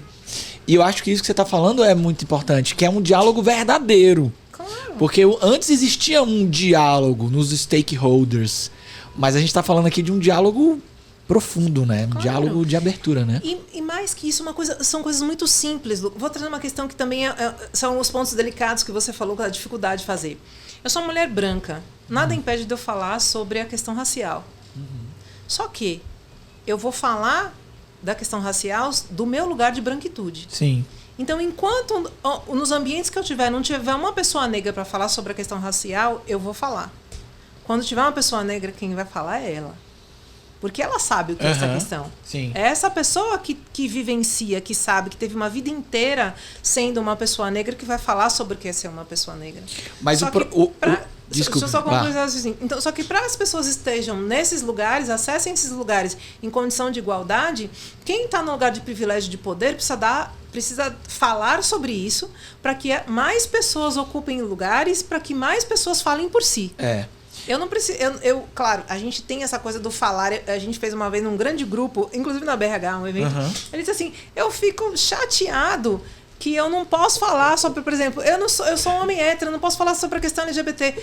E eu acho que isso que você está falando é muito importante, que é um diálogo verdadeiro. Claro. Porque antes existia um diálogo nos stakeholders, mas a gente está falando aqui de um diálogo profundo, né? Um diálogo de abertura, né? E mais que isso, são coisas muito simples. Vou trazer uma questão que também são os pontos delicados que você falou, da dificuldade de fazer. Eu sou uma mulher branca. Nada impede de eu falar sobre a questão racial. Só que eu vou falar da questão racial do meu lugar de branquitude. Sim. Então, enquanto nos ambientes que eu não tiver uma pessoa negra para falar sobre a questão racial, eu vou falar. Quando tiver uma pessoa negra, quem vai falar é ela. Porque ela sabe o que é essa questão. Sim. É essa pessoa que vivencia, que sabe, que teve uma vida inteira sendo uma pessoa negra, que vai falar sobre o que é ser uma pessoa negra. Mas Desculpa. Deixa eu só concluir assim. Então, só que para as pessoas estejam nesses lugares, acessem esses lugares em condição de igualdade, quem está no lugar de privilégio de poder precisa falar sobre isso para que mais pessoas ocupem lugares, para que mais pessoas falem por si. Eu não preciso. Claro, a gente tem essa coisa do falar. A gente fez uma vez num grande grupo, inclusive na BRH, um evento. Ele disse assim: eu fico chateado que eu não posso falar sobre, por exemplo, eu sou um homem hétero, eu não posso falar sobre a questão LGBT.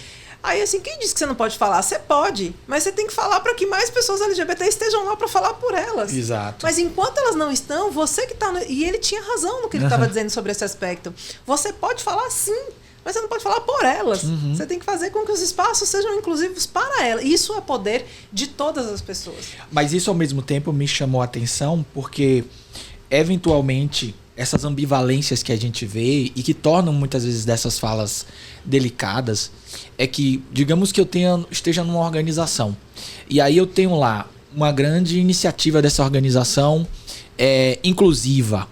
Aí, assim, quem disse que você não pode falar? Você pode, mas você tem que falar para que mais pessoas LGBT estejam lá para falar por elas. Exato. Mas enquanto elas não estão, você que está... E ele tinha razão no que ele estava dizendo sobre esse aspecto. Você pode falar sim, mas você não pode falar por elas. Você tem que fazer com que os espaços sejam inclusivos para elas. Isso é poder de todas as pessoas. Mas isso, ao mesmo tempo, me chamou a atenção porque, eventualmente, essas ambivalências que a gente vê e que tornam muitas vezes dessas falas delicadas é que, digamos que eu esteja numa organização e aí eu tenho lá uma grande iniciativa dessa organização inclusiva,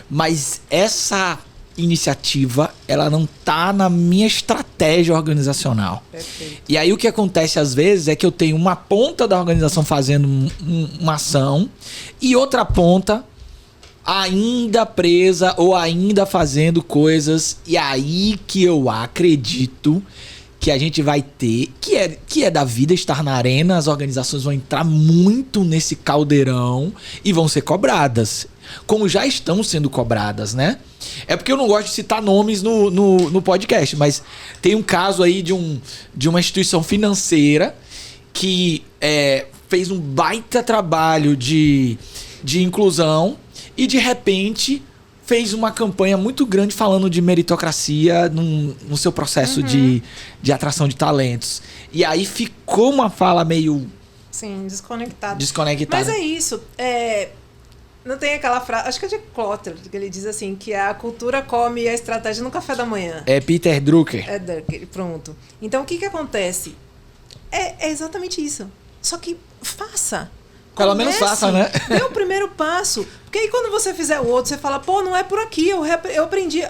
mas essa iniciativa ela não tá na minha estratégia organizacional. Perfeito. E aí o que acontece às vezes é que eu tenho uma ponta da organização fazendo uma ação e outra ponta ainda presa ou ainda fazendo coisas, e aí que eu acredito que a gente vai ter, que é da vida estar na arena, as organizações vão entrar muito nesse caldeirão e vão ser cobradas, como já estão sendo cobradas, né? É porque eu não gosto de citar nomes no podcast, mas tem um caso aí de uma instituição financeira que fez um baita trabalho de inclusão e de repente fez uma campanha muito grande falando de meritocracia no seu processo de atração de talentos. E aí ficou uma fala meio... Sim, desconectada. Desconectada. Mas é isso. Não tem aquela frase... Acho que é de Klotter, que ele diz assim, que a cultura come a estratégia no café da manhã. É Peter Drucker. É Drucker, pronto. Então, o que acontece? É exatamente isso. Só que faça. Pelo menos faça, né? Dê o primeiro passo. Porque aí quando você fizer o outro, você fala, pô, não é por aqui. Eu aprendi,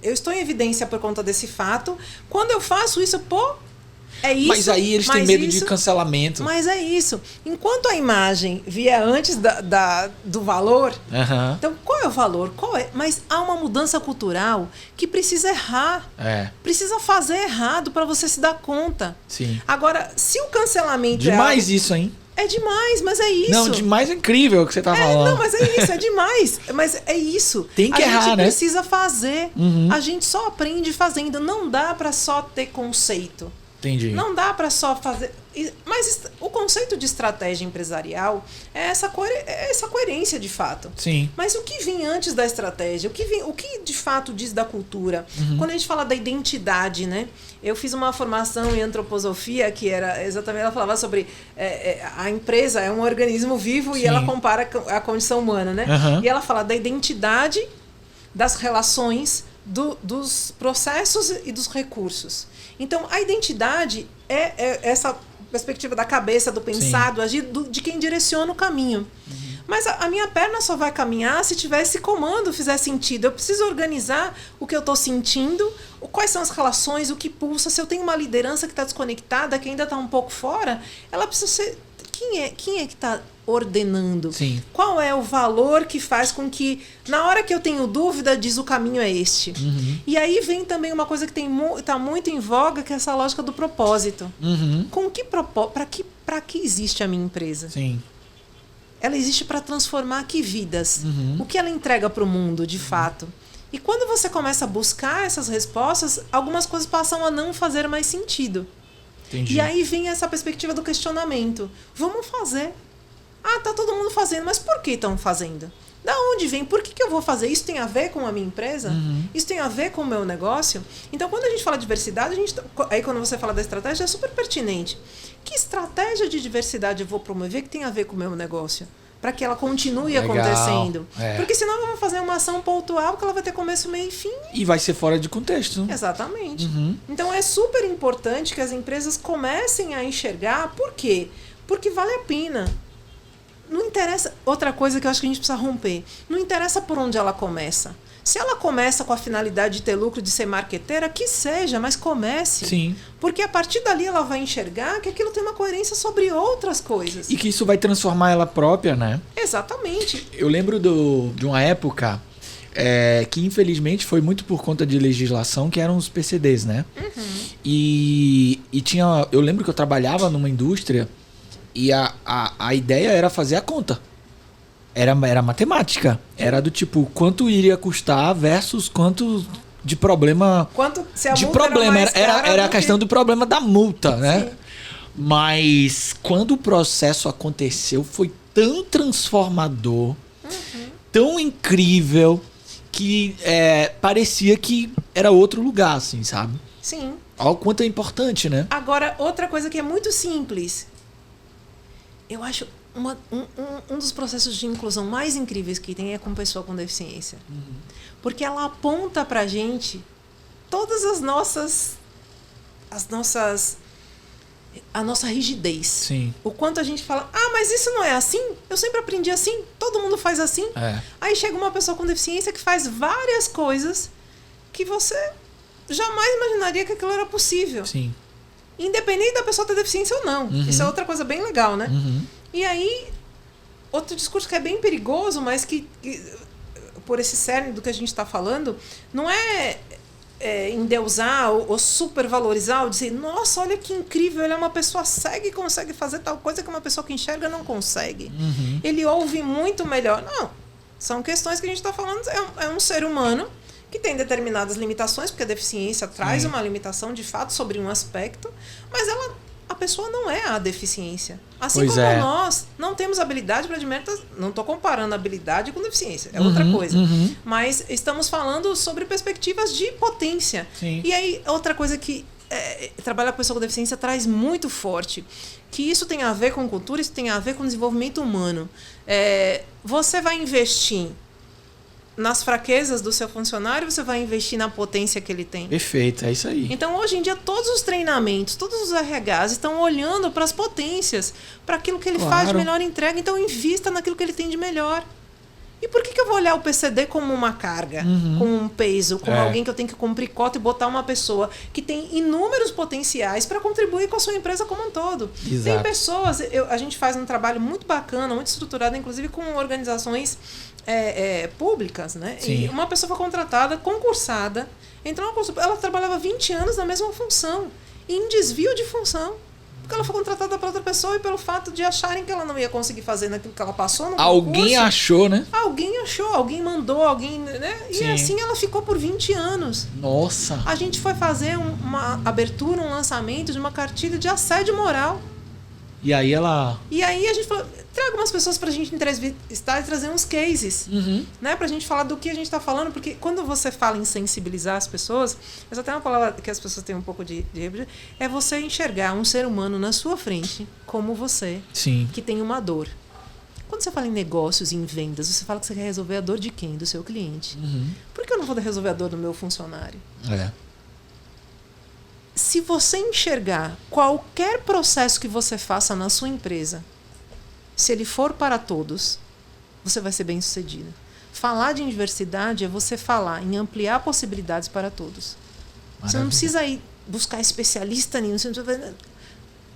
eu estou em evidência por conta desse fato. Quando eu faço isso, pô, é isso. Mas aí eles têm medo de cancelamento. Mas é isso. Enquanto a imagem vier antes do valor, então qual é o valor? Mas há uma mudança cultural que precisa errar. Precisa fazer errado para você se dar conta. Sim. Agora, se o cancelamento demais isso, hein? É demais, mas é isso. Não, demais é incrível o que você tá falando. Não, mas é isso, é demais. Mas é isso. Tem que errar, né? A gente precisa fazer. A gente só aprende fazendo. Não dá pra só ter conceito. Entendi. Não dá pra só fazer... Mas o conceito de estratégia empresarial é essa coerência de fato. Sim. Mas o que vem antes da estratégia? O que de fato diz da cultura? Quando a gente fala da identidade, né? Eu fiz uma formação em antroposofia que era exatamente, ela falava sobre a empresa é um organismo vivo. Sim. E ela compara a condição humana, né? E ela fala da identidade, das relações, dos processos e dos recursos. Então, a identidade é essa perspectiva da cabeça, do pensar, do agir, de quem direciona o caminho. Mas a minha perna só vai caminhar se tiver esse comando, fizer sentido. Eu preciso organizar o que eu estou sentindo, quais são as relações, o que pulsa. Se eu tenho uma liderança que está desconectada, que ainda está um pouco fora, ela precisa ser... Quem é que está ordenando? Sim. Qual é o valor que faz com que, na hora que eu tenho dúvida, diz o caminho é este? E aí vem também uma coisa que está muito em voga, que é essa lógica do propósito. Com que propósito? Para que existe a minha empresa? Sim. Ela existe para transformar que vidas? O que ela entrega para o mundo, de fato? E quando você começa a buscar essas respostas, algumas coisas passam a não fazer mais sentido. Entendi. E aí vem essa perspectiva do questionamento. Vamos fazer. Tá todo mundo fazendo, mas por que estão fazendo? Da onde vem? Por que eu vou fazer? Isso tem a ver com a minha empresa? Isso tem a ver com o meu negócio? Então, quando a gente fala de diversidade, aí quando você fala da estratégia, é super pertinente. Que estratégia de diversidade eu vou promover que tem a ver com o meu negócio? Para que ela continue acontecendo. Porque senão eu vou fazer uma ação pontual que ela vai ter começo, meio e fim. E vai ser fora de contexto. Exatamente. Então é super importante que as empresas comecem a enxergar. Por quê? Porque vale a pena. Não interessa... Outra coisa que eu acho que a gente precisa romper. Não interessa por onde ela começa. Se ela começa com a finalidade de ter lucro, de ser marqueteira, que seja, mas comece. Sim. Porque a partir dali ela vai enxergar que aquilo tem uma coerência sobre outras coisas. E que isso vai transformar ela própria, né? Exatamente. Eu lembro de uma época que infelizmente foi muito por conta de legislação, que eram os PCDs, né? E tinha... Eu lembro que eu trabalhava numa indústria e a ideia era fazer a conta. Era matemática. Era do tipo, quanto iria custar versus quanto de problema... Quanto, se a de multa problema. Era a que... questão do problema da multa, né? Sim. Mas quando o processo aconteceu, foi tão transformador, tão incrível, que parecia que era outro lugar, assim, sabe? Sim. Olha o quanto é importante, né? Agora, outra coisa que é muito simples. Eu acho... Um dos processos de inclusão mais incríveis que tem é com pessoa com deficiência. Porque ela aponta pra gente todas a nossa rigidez. Sim. O quanto a gente fala, mas isso não é assim? Eu sempre aprendi assim, todo mundo faz assim. Aí chega uma pessoa com deficiência que faz várias coisas que você jamais imaginaria que aquilo era possível. Sim. Independente da pessoa ter deficiência ou não. Isso é outra coisa bem legal, né? E aí, outro discurso que é bem perigoso, mas que por esse cerne do que a gente está falando, não é endeusar ou supervalorizar, ou dizer, nossa, olha que incrível, ele é uma pessoa cega e consegue fazer tal coisa que uma pessoa que enxerga não consegue. Ele ouve muito melhor. Não, são questões que a gente está falando, é um ser humano que tem determinadas limitações, porque a deficiência traz uma limitação, de fato, sobre um aspecto, mas a pessoa não é a deficiência. Assim como nós não temos habilidade para admitir, não estou comparando habilidade com deficiência, é outra coisa. Mas estamos falando sobre perspectivas de potência. Sim. E aí, outra coisa que trabalhar com pessoa com deficiência traz muito forte, que isso tem a ver com cultura, isso tem a ver com desenvolvimento humano. Você vai investir nas fraquezas do seu funcionário, você vai investir na potência que ele tem. Perfeito, é isso aí. Então, hoje em dia, todos os treinamentos, todos os RHs estão olhando para as potências, para aquilo que ele faz de melhor entrega. Então, invista naquilo que ele tem de melhor. E por que eu vou olhar o PCD como uma carga, como um peso, como alguém que eu tenho que cumprir cota e botar uma pessoa que tem inúmeros potenciais para contribuir com a sua empresa como um todo? Exato. Tem pessoas, a gente faz um trabalho muito bacana, muito estruturado, inclusive com organizações públicas, né? Sim. E uma pessoa foi contratada, concursada, entrou na concurso, ela trabalhava 20 anos na mesma função, e em desvio de função. Porque ela foi contratada para outra pessoa e pelo fato de acharem que ela não ia conseguir fazer naquilo que ela passou no concurso. Alguém achou, né? Alguém achou, alguém mandou, alguém, né? E assim ela ficou por 20 anos. Nossa! A gente foi fazer uma abertura, um lançamento de uma cartilha de assédio moral. E aí a gente falou, traga umas pessoas pra gente entrevistar e trazer uns cases, né? Pra gente falar do que a gente tá falando, porque quando você fala em sensibilizar as pessoas, essa até uma palavra que as pessoas têm um pouco de é você enxergar um ser humano na sua frente, como você, que tem uma dor. Quando você fala em negócios, em vendas, você fala que você quer resolver a dor de quem? Do seu cliente. Por que eu não vou resolver a dor do meu funcionário? Se você enxergar qualquer processo que você faça na sua empresa, se ele for para todos, você vai ser bem-sucedido. Falar de diversidade é você falar em ampliar possibilidades para todos. Maravilha. Você não precisa ir buscar especialista nenhum. Você não precisa...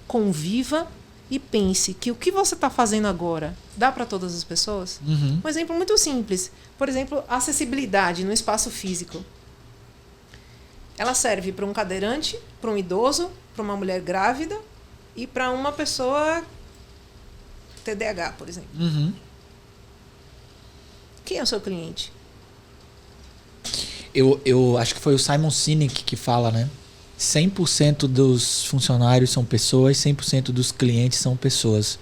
Conviva e pense que o que você está fazendo agora dá para todas as pessoas. Um exemplo muito simples. Por exemplo, acessibilidade no espaço físico. Ela serve para um cadeirante, para um idoso, para uma mulher grávida e para uma pessoa TDAH, por exemplo. Quem é o seu cliente? Eu acho que foi o Simon Sinek que fala, né? 100% dos funcionários são pessoas, 100% dos clientes são pessoas.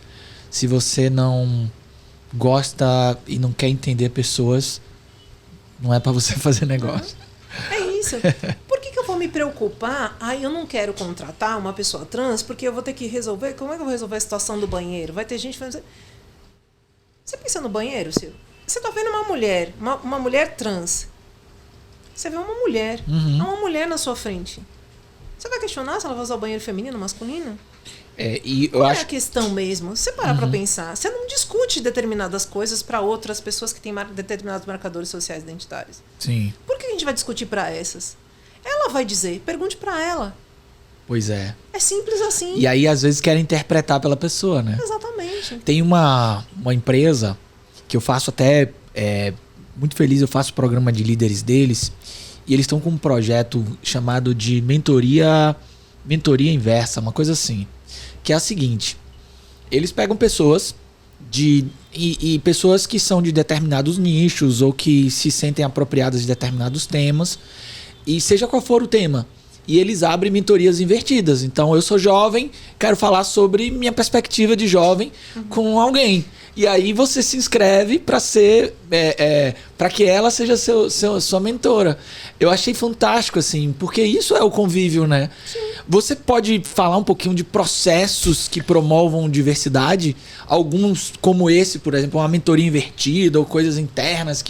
Se você não gosta e não quer entender pessoas, não é para você fazer negócio. É isso. Por que eu vou me preocupar? Eu não quero contratar uma pessoa trans porque eu vou ter que resolver. Como é que eu vou resolver a situação do banheiro? Vai ter gente fazendo. Você pensa no banheiro, Silvio? Você está vendo uma mulher trans. Você vê uma mulher. Há uma mulher na sua frente. Você vai questionar se ela vai usar o banheiro feminino ou masculino? Qual é a questão mesmo? Você parar pra pensar. Você não discute determinadas coisas para outras pessoas que têm determinados marcadores sociais identitários. Sim. Por que a gente vai discutir para essas? Ela vai dizer, pergunte para ela. Pois é. É simples assim. E aí, às vezes, querem interpretar pela pessoa, né? Exatamente. Tem uma empresa que eu faço até... muito feliz, eu faço o programa de líderes deles. E eles estão com um projeto chamado de mentoria inversa, uma coisa assim. Que é a seguinte. Eles pegam pessoas e pessoas que são de determinados nichos ou que se sentem apropriadas de determinados temas. E seja qual for o tema. E eles abrem mentorias invertidas. Então, eu sou jovem, quero falar sobre minha perspectiva de jovem com alguém. E aí você se inscreve para ser, para que ela seja sua mentora. Eu achei fantástico, assim, porque isso é o convívio, né? Sim. Você pode falar um pouquinho de processos que promovam diversidade? Alguns, como esse, por exemplo, uma mentoria invertida ou coisas internas,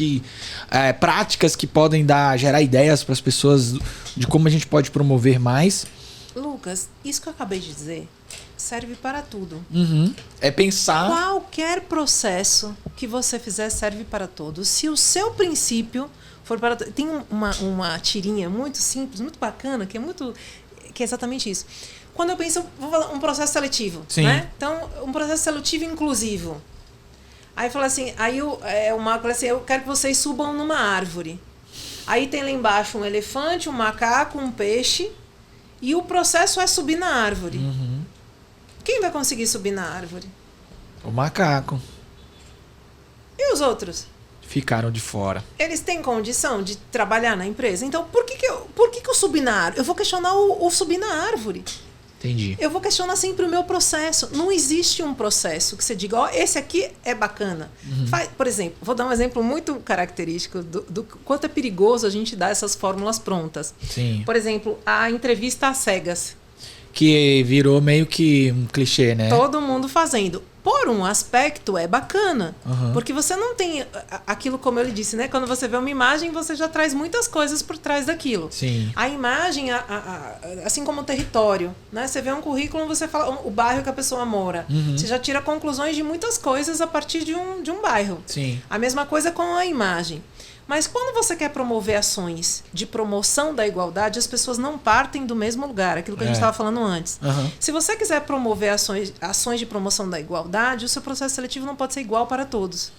práticas que podem gerar ideias para as pessoas de como a gente pode promover mais? Lucas, isso que eu acabei de dizer serve para tudo. É pensar... Qualquer processo que você fizer serve para todos. Se o seu princípio for para... Tem uma tirinha muito simples, muito bacana, que é exatamente isso. Quando eu penso, vou falar um processo seletivo, né? Então, um processo seletivo inclusivo. Aí fala assim, o Marco fala assim, eu quero que vocês subam numa árvore. Aí tem lá embaixo um elefante, um macaco, um peixe, e o processo é subir na árvore. Quem vai conseguir subir na árvore? O macaco. E os outros? Ficaram de fora. Eles têm condição de trabalhar na empresa? Então, por que eu subi na árvore? Eu vou questionar o subir na árvore. Entendi. Eu vou questionar sempre o meu processo. Não existe um processo que você diga, esse aqui é bacana. Por exemplo, vou dar um exemplo muito característico do quanto é perigoso a gente dar essas fórmulas prontas. Sim. Por exemplo, a entrevista às cegas. Que virou meio que um clichê, né? Todo mundo fazendo. Por um aspecto é bacana, porque você não tem aquilo, como eu lhe disse, né? Quando você vê uma imagem, você já traz muitas coisas por trás daquilo. Sim. A imagem, assim como o território, né? Você vê um currículo, você fala o bairro que a pessoa mora. Você já tira conclusões de muitas coisas a partir de um bairro. Sim. A mesma coisa com a imagem. Mas quando você quer promover ações de promoção da igualdade, as pessoas não partem do mesmo lugar, aquilo que a gente estava falando antes. Se você quiser promover ações de promoção da igualdade, o seu processo seletivo não pode ser igual para todos.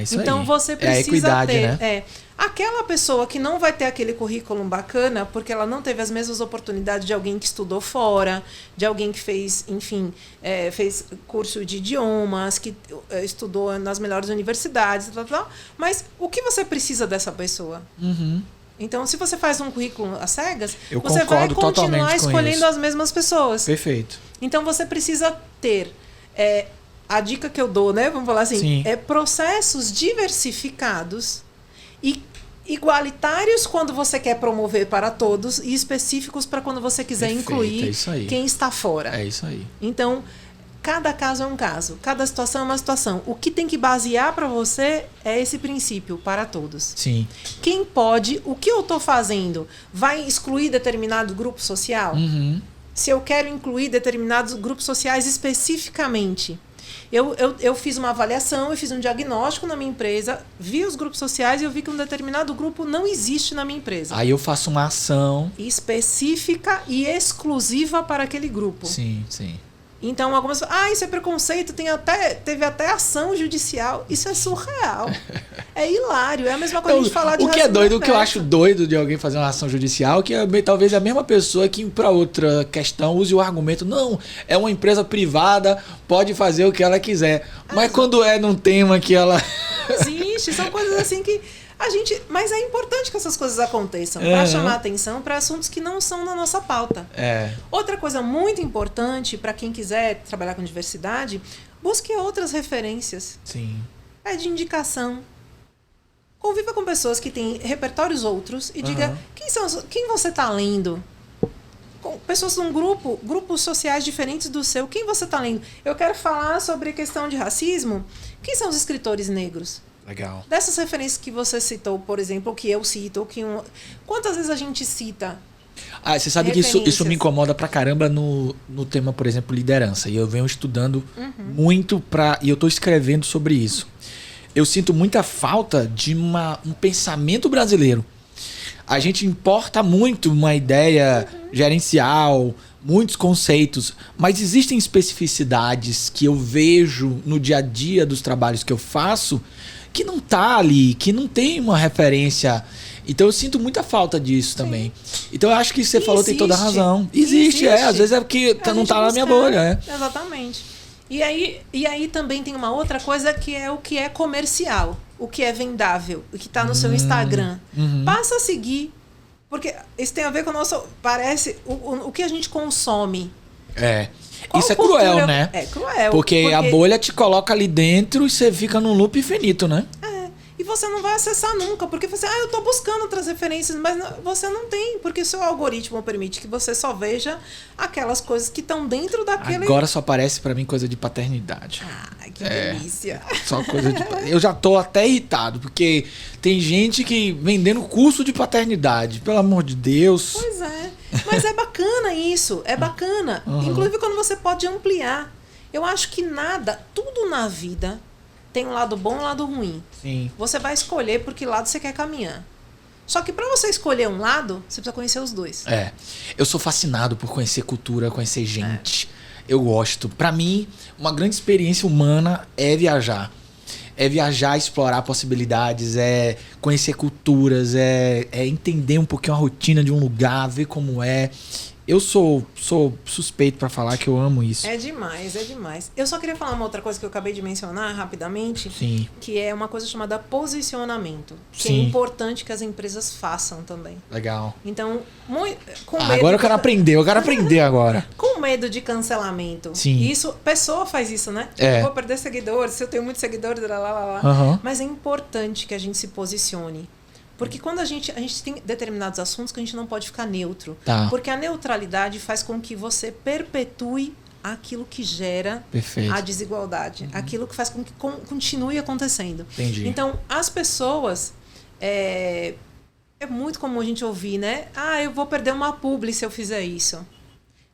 Isso então aí. Você precisa a equidade, ter... né? Aquela pessoa que não vai ter aquele currículo bacana porque ela não teve as mesmas oportunidades de alguém que estudou fora, de alguém que fez, enfim, fez curso de idiomas, que estudou nas melhores universidades, mas o que você precisa dessa pessoa? Então, se você faz um currículo às cegas, você vai continuar escolhendo as mesmas pessoas. Perfeito. Então, você precisa ter... a dica que eu dou, né? Vamos falar assim, processos diversificados e igualitários quando você quer promover para todos e específicos para quando você quiser incluir quem está fora. É isso aí. Então, cada caso é um caso, cada situação é uma situação. O que tem que basear para você é esse princípio para todos. Sim. Quem pode, o que eu estou fazendo, vai excluir determinado grupo social? Se eu quero incluir determinados grupos sociais especificamente, eu fiz uma avaliação, eu fiz um diagnóstico na minha empresa, vi os grupos sociais e eu vi que um determinado grupo não existe na minha empresa. Aí eu faço uma ação específica e exclusiva para aquele grupo. Sim, sim. Então, algumas isso é preconceito, teve até ação judicial. Isso é surreal. É hilário. É a mesma coisa de falar de o que é doido, o que eu acho doido de alguém fazer uma ação judicial, que é talvez a mesma pessoa que para outra questão use o argumento, não, é uma empresa privada, pode fazer o que ela quiser. Mas quando é num tema que ela... Existe, são coisas assim que... Mas é importante que essas coisas aconteçam para chamar atenção para assuntos que não são na nossa pauta. Outra coisa muito importante para quem quiser trabalhar com diversidade, busque outras referências. Sim. É de indicação. Conviva com pessoas que têm repertórios outros e diga quem você está lendo. Com pessoas de um grupos sociais diferentes do seu. Quem você está lendo? Eu quero falar sobre questão de racismo. Quem são os escritores negros? Legal. Dessas referências que você citou, por exemplo, ou que eu cito, quantas vezes a gente cita Você sabe que isso me incomoda pra caramba no tema, por exemplo, liderança. E eu venho estudando muito e eu tô escrevendo sobre isso. Eu sinto muita falta de um pensamento brasileiro. A gente importa muito uma ideia gerencial, muitos conceitos, mas existem especificidades que eu vejo no dia a dia dos trabalhos que eu faço que não tá ali, que não tem uma referência. Então eu sinto muita falta disso também. Então eu acho que você falou tem toda a razão. Existe. Às vezes é porque não tá na minha bolha. Exatamente. E aí também tem uma outra coisa que é o que é comercial, o que é vendável, o que está no seu Instagram. Passa a seguir, porque isso tem a ver com o nosso... Parece o que a gente consome. Isso é cruel, né? É cruel. Porque a bolha te coloca ali dentro e você fica num loop infinito, né? E você não vai acessar nunca, porque você, eu tô buscando outras referências, mas você não tem, porque o seu algoritmo permite que você só veja aquelas coisas que estão dentro daquele... Agora só aparece pra mim coisa de paternidade. Que delícia. Só coisa de... Eu já tô até irritado, porque tem gente que vendendo curso de paternidade, pelo amor de Deus. Pois é. Mas é bacana isso, é bacana. Inclusive quando você pode ampliar. Eu acho que tudo na vida... tem um lado bom e um lado ruim. Sim. Você vai escolher por que lado você quer caminhar. Só que para você escolher um lado, você precisa conhecer os dois. Eu sou fascinado por conhecer cultura, conhecer gente. Eu gosto. Para mim, uma grande experiência humana é viajar. É viajar, explorar possibilidades, é conhecer culturas, é entender um pouquinho a rotina de um lugar, ver como é. Eu sou suspeito pra falar que eu amo isso. É demais, é demais. Eu só queria falar uma outra coisa que eu acabei de mencionar rapidamente. Sim. Que é uma coisa chamada posicionamento. Que é importante que as empresas façam também. Legal. Então, agora eu quero aprender agora. Com medo de cancelamento. Sim. Pessoa faz isso, né? Eu vou perder seguidores, se eu tenho muitos seguidores, Mas é importante que a gente se posicione. Porque quando a gente tem determinados assuntos que a gente não pode ficar neutro. Porque a neutralidade faz com que você perpetue aquilo que gera a desigualdade. Aquilo que faz com que continue acontecendo. Entendi. Então, as pessoas... É muito comum a gente ouvir, né? Eu vou perder uma publi se eu fizer isso.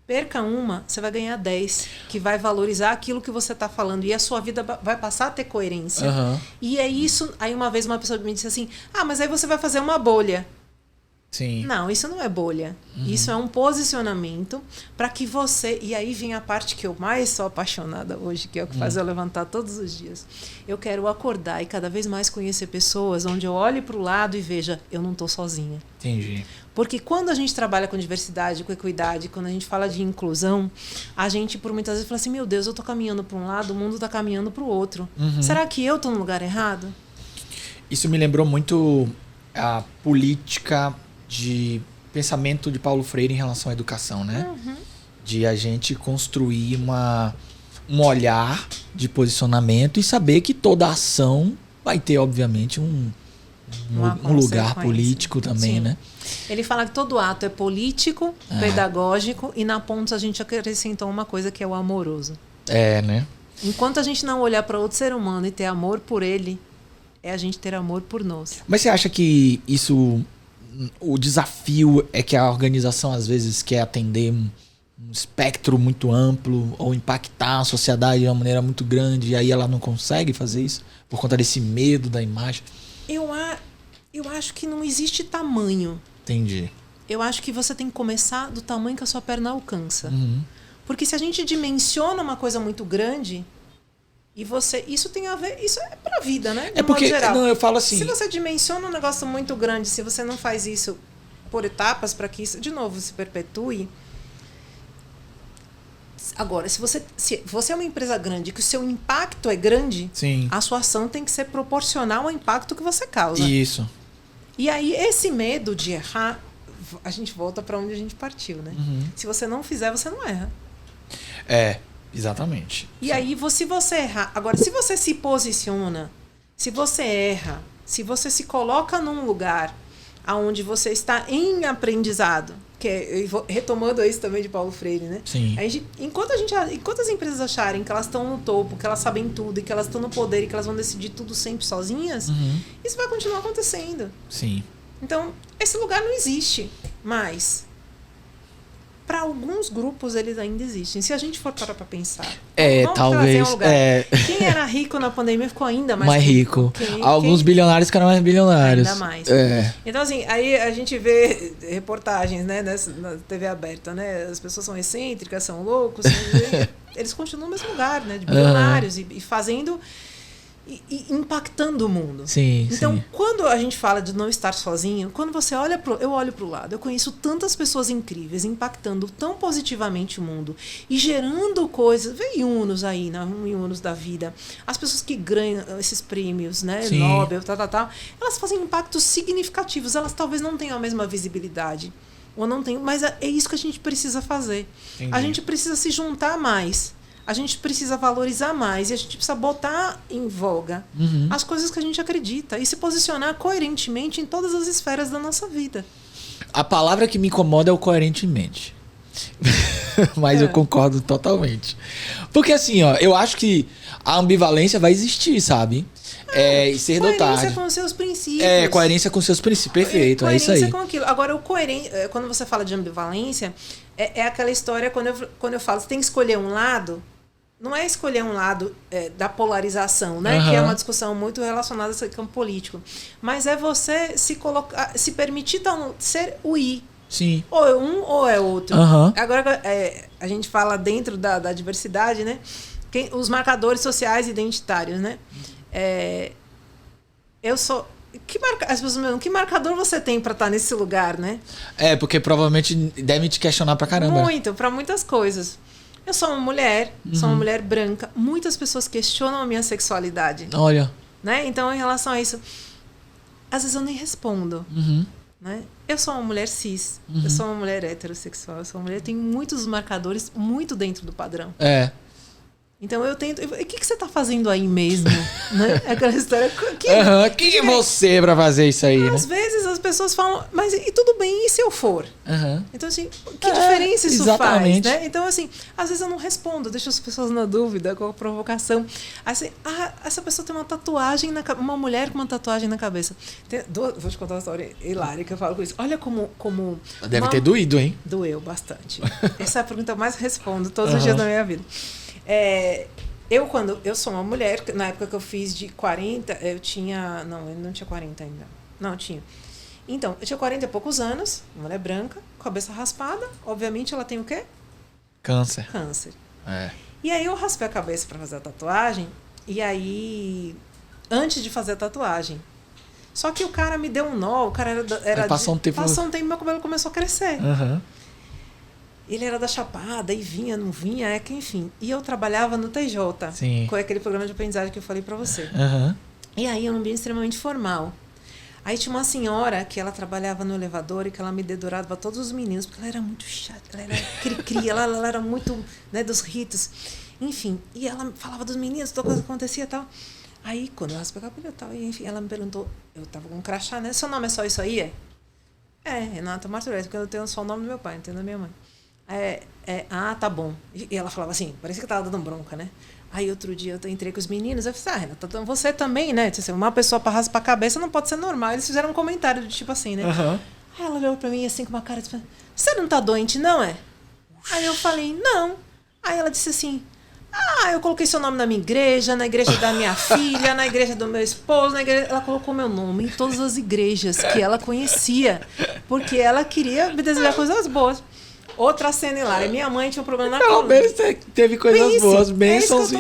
Perca uma, você vai ganhar 10, que vai valorizar aquilo que você está falando. E a sua vida vai passar a ter coerência. E é isso... Aí uma vez uma pessoa me disse assim, mas aí você vai fazer uma bolha. Sim. Não, isso não é bolha. Isso é um posicionamento para que você... E aí vem a parte que eu mais sou apaixonada hoje, que é o que faz eu levantar todos os dias. Eu quero acordar e cada vez mais conhecer pessoas onde eu olhe para o lado e veja, eu não estou sozinha. Entendi. Porque quando a gente trabalha com diversidade, com equidade, quando a gente fala de inclusão, a gente por muitas vezes fala assim, meu Deus, eu estou caminhando para um lado, o mundo está caminhando para o outro. Será que eu estou no lugar errado? Isso me lembrou muito a política de pensamento de Paulo Freire em relação à educação, né? De a gente construir um olhar de posicionamento e saber que toda ação vai ter, obviamente, um lugar político também, Sim. né? Ele fala que todo ato é político, pedagógico, e na ponta a gente acrescentou uma coisa que é o amoroso. Né? Enquanto a gente não olhar para outro ser humano e ter amor por ele, é a gente ter amor por nós. Mas você acha que o desafio é que a organização às vezes quer atender um espectro muito amplo ou impactar a sociedade de uma maneira muito grande e aí ela não consegue fazer isso por conta desse medo da imagem? Eu acho que não existe tamanho. Entendi. Eu acho que você tem que começar do tamanho que a sua perna alcança. Porque se a gente dimensiona uma coisa muito grande e isso tem a ver, isso é pra vida, né? É porque, eu falo assim... Se você dimensiona um negócio muito grande, se você não faz isso por etapas para que isso, de novo, se perpetue... Agora, se você é uma empresa grande, que o seu impacto é grande, Sim. A sua ação tem que ser proporcional ao impacto que você causa. Isso. E aí, esse medo de errar, a gente volta para onde a gente partiu, né? Se você não fizer, você não erra. Exatamente. E aí, se você errar... Agora, se você se posiciona, se você erra, se você se coloca num lugar onde você está em aprendizado, retomando isso também de Paulo Freire, né? Sim. Enquanto as empresas acharem que elas estão no topo, que elas sabem tudo, e que elas estão no poder, e que elas vão decidir tudo sempre sozinhas, isso vai continuar acontecendo. Sim. Então, esse lugar não existe mais. para alguns grupos eles ainda existem. Se a gente for parar para pensar, talvez. Quem era rico na pandemia ficou ainda mais rico. Alguns bilionários ficaram mais bilionários. Ainda mais. Então, assim, aí a gente vê reportagens, né, na TV aberta, né? As pessoas são excêntricas, são loucos, eles continuam no mesmo lugar, né? De bilionários e fazendo... E impactando o mundo. Sim, então, quando a gente fala de não estar sozinho, quando você olha eu olho para o lado, eu conheço tantas pessoas incríveis, impactando tão positivamente o mundo e gerando coisas, vem Unos aí, né, Unos da vida, as pessoas que ganham esses prêmios, né, Nobel, tal, elas fazem impactos significativos, elas talvez não tenham a mesma visibilidade, ou não tenham, mas é isso que a gente precisa fazer. Entendi. A gente precisa se juntar mais. A gente precisa valorizar mais e a gente precisa botar em voga as coisas que a gente acredita e se posicionar coerentemente em todas as esferas da nossa vida. A palavra que me incomoda é o coerentemente. Mas eu concordo totalmente. Porque assim, ó, eu acho que a ambivalência vai existir, sabe? E ser dotado. Coerência com seus princípios. Coerência com seus princípios. Perfeito, é isso aí. Coerência com aquilo. Agora, quando você fala de ambivalência, é aquela história, quando eu falo, você tem que escolher um lado. Não é escolher um lado da polarização, né? Que é uma discussão muito relacionada a esse campo político. Mas é você se permitir ser o I. Sim. Ou é um ou é outro. Agora, a gente fala dentro da diversidade, né? Os marcadores sociais identitários, né? Eu sou... As pessoas me perguntam, que marcador você tem para estar nesse lugar, né? Porque provavelmente devem te questionar pra caramba. Muito, para muitas coisas. Eu sou uma mulher branca. Muitas pessoas questionam a minha sexualidade. Olha. Né? Então, em relação a isso, às vezes eu nem respondo. Né? Eu sou uma mulher cis. Eu sou uma mulher heterossexual. Eu sou uma mulher. Tem muitos marcadores muito dentro do padrão. Então eu tento... O que você tá fazendo aí mesmo? Né? Aquela história... Quem é você pra fazer isso aí? Às vezes as pessoas falam... Mas e tudo bem, e se eu for? Então assim, que diferença isso faz? Né? Então assim, às vezes eu não respondo. Deixo as pessoas na dúvida, com a provocação. Assim, essa pessoa tem uma tatuagem na cabeça. Uma mulher com uma tatuagem na cabeça. Vou te contar uma história hilária que eu falo com isso. Olha como deve ter doído, hein? Doeu bastante. Essa é a pergunta que eu mais respondo todos os dias da minha vida. Eu sou uma mulher, na época que eu fiz de 40, eu tinha... Não, eu não tinha 40 ainda. Não, eu tinha. Então, eu tinha 40 e poucos anos, uma mulher branca, cabeça raspada. Obviamente, ela tem o quê? Câncer. E aí, eu raspei a cabeça para fazer a tatuagem. E aí, antes de fazer a tatuagem... Só que o cara me deu um nó, o cara passou um tempo e meu cabelo começou a crescer. Ele era da Chapada e vinha, não vinha, enfim. E eu trabalhava no TJ, com aquele programa de aprendizagem que eu falei pra você. E aí, era um ambiente extremamente formal. Aí tinha uma senhora que ela trabalhava no elevador e que ela me dedurava todos os meninos, porque ela era muito chata, ela era cri-cri, ela era muito, né, dos ritos. Enfim, e ela falava dos meninos, toda coisa que acontecia e tal. Aí, quando eu raspei o cabelo e tal, enfim, ela me perguntou, eu tava com um crachá, né? Seu nome é só isso aí, Renata Martorelli, porque eu tenho só o nome do meu pai, não tenho da minha mãe. Tá bom. E ela falava assim, parecia que tava dando bronca, né? Aí outro dia eu entrei com os meninos, eu falei, Renata, você também, né? Uma pessoa pra raspar a cabeça não pode ser normal. Eles fizeram um comentário do tipo assim, né? Aí ela olhou pra mim assim com uma cara de... Você não tá doente, não é? Aí eu falei, não. Aí ela disse assim, eu coloquei seu nome na minha igreja, na igreja da minha filha, na igreja do meu esposo, na igreja... Ela colocou meu nome em todas as igrejas que ela conhecia, porque ela queria me desejar coisas boas. Outra cena hilária. Minha mãe tinha um problema na coluna. Pelo menos teve coisas boas, bênçãos.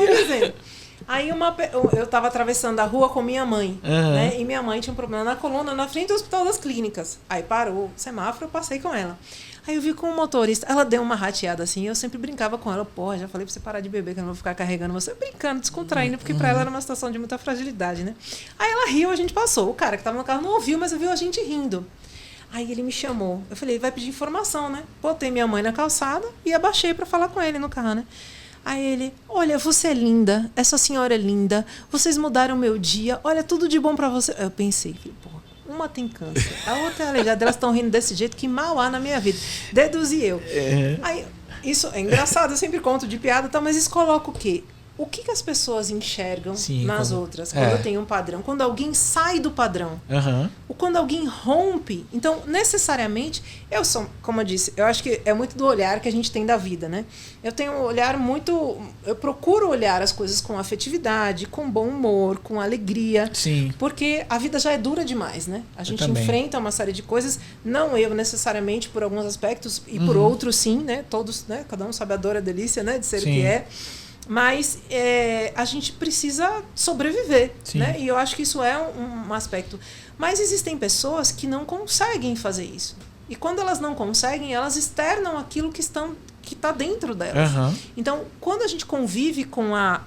Aí eu estava atravessando a rua com minha mãe, né? E minha mãe tinha um problema na coluna na frente do Hospital das Clínicas. Aí parou o semáforo, eu passei com ela. Aí eu vi com o motorista, ela deu uma rateada assim, eu sempre brincava com ela, já falei pra você parar de beber, que eu não vou ficar carregando você, brincando, descontraindo, porque pra ela era uma situação de muita fragilidade, né? Aí ela riu, a gente passou. O cara que tava no carro não ouviu, mas ouviu a gente rindo. Aí ele me chamou. Eu falei, vai pedir informação, né? Botei minha mãe na calçada e abaixei pra falar com ele no carro, né? Aí ele, olha, você é linda, essa senhora é linda, vocês mudaram meu dia, olha, tudo de bom pra você. Eu pensei, falei, uma tem câncer, a outra é aleijada, elas estão rindo desse jeito que mal há na minha vida. Deduzi eu. Aí, isso é engraçado, eu sempre conto de piada, mas isso coloca o quê? o que as pessoas enxergam Sim, nas outras, quando tem um padrão. Quando alguém sai do padrão. Ou quando alguém rompe. Então, necessariamente, eu sou, como eu disse, eu acho que é muito do olhar que a gente tem da vida, né? Eu tenho um olhar muito... Eu procuro olhar as coisas com afetividade, com bom humor, com alegria. Sim. Porque a vida já é dura demais, né? A gente enfrenta uma série de coisas, não eu necessariamente por alguns aspectos, e por outros sim, né? Todos, né? Cada um sabe a dor e a delícia, né? De ser o que é. Mas a gente precisa sobreviver, né? E eu acho que isso é um aspecto. Mas existem pessoas que não conseguem fazer isso. E quando elas não conseguem, elas externam aquilo que está dentro delas. Então, quando a gente convive com a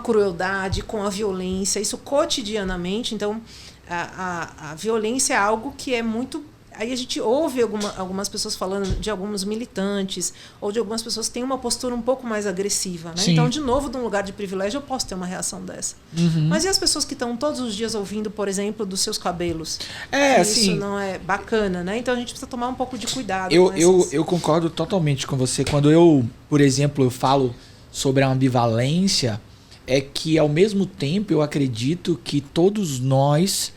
crueldade, com a violência, isso cotidianamente, então a violência é algo que é muito... Aí a gente ouve algumas pessoas falando de alguns militantes ou de algumas pessoas que têm uma postura um pouco mais agressiva, né? Então, de novo, de um lugar de privilégio, eu posso ter uma reação dessa. Mas e as pessoas que estão todos os dias ouvindo, por exemplo, dos seus cabelos? Isso não é bacana, né? Então a gente precisa tomar um pouco de cuidado. Eu concordo totalmente com você. Quando eu, por exemplo, eu falo sobre a ambivalência, é que ao mesmo tempo eu acredito que todos nós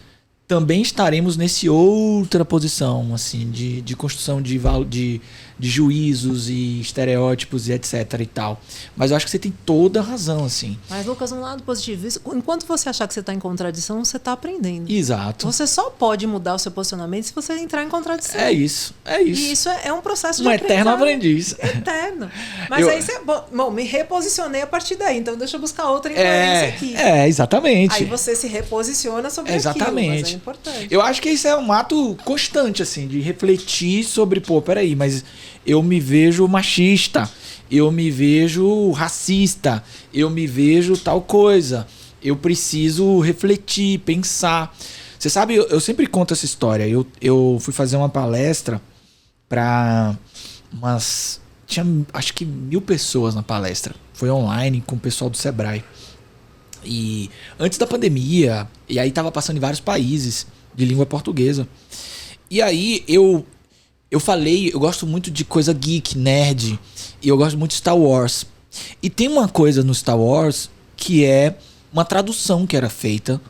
também estaremos nesse outra posição, assim, de construção de juízos e estereótipos e etc e tal. Mas eu acho que você tem toda a razão, assim. Mas, Lucas, um lado positivo, enquanto você achar que você está em contradição, você está aprendendo. Exato. Você só pode mudar o seu posicionamento se você entrar em contradição. É isso. E isso é um processo de aprendizado. Eterno aprendiz. Eterno. Mas aí você... Bom, me reposicionei a partir daí, então deixa eu buscar outra incoerência aqui. Exatamente. Aí você se reposiciona sobre aquilo, mas é importante. Eu acho que isso é um ato constante, assim, de refletir sobre, peraí, mas eu me vejo machista, eu me vejo racista, eu me vejo tal coisa. Eu preciso refletir, pensar. Você sabe, eu sempre conto essa história. Eu fui fazer uma palestra para tinha acho que 1.000 pessoas na palestra. Foi online com o pessoal do Sebrae. E antes da pandemia, e aí tava passando em vários países de língua portuguesa. E aí eu falei, eu gosto muito de coisa geek, nerd, e eu gosto muito de Star Wars. E tem uma coisa no Star Wars que é uma tradução que era feita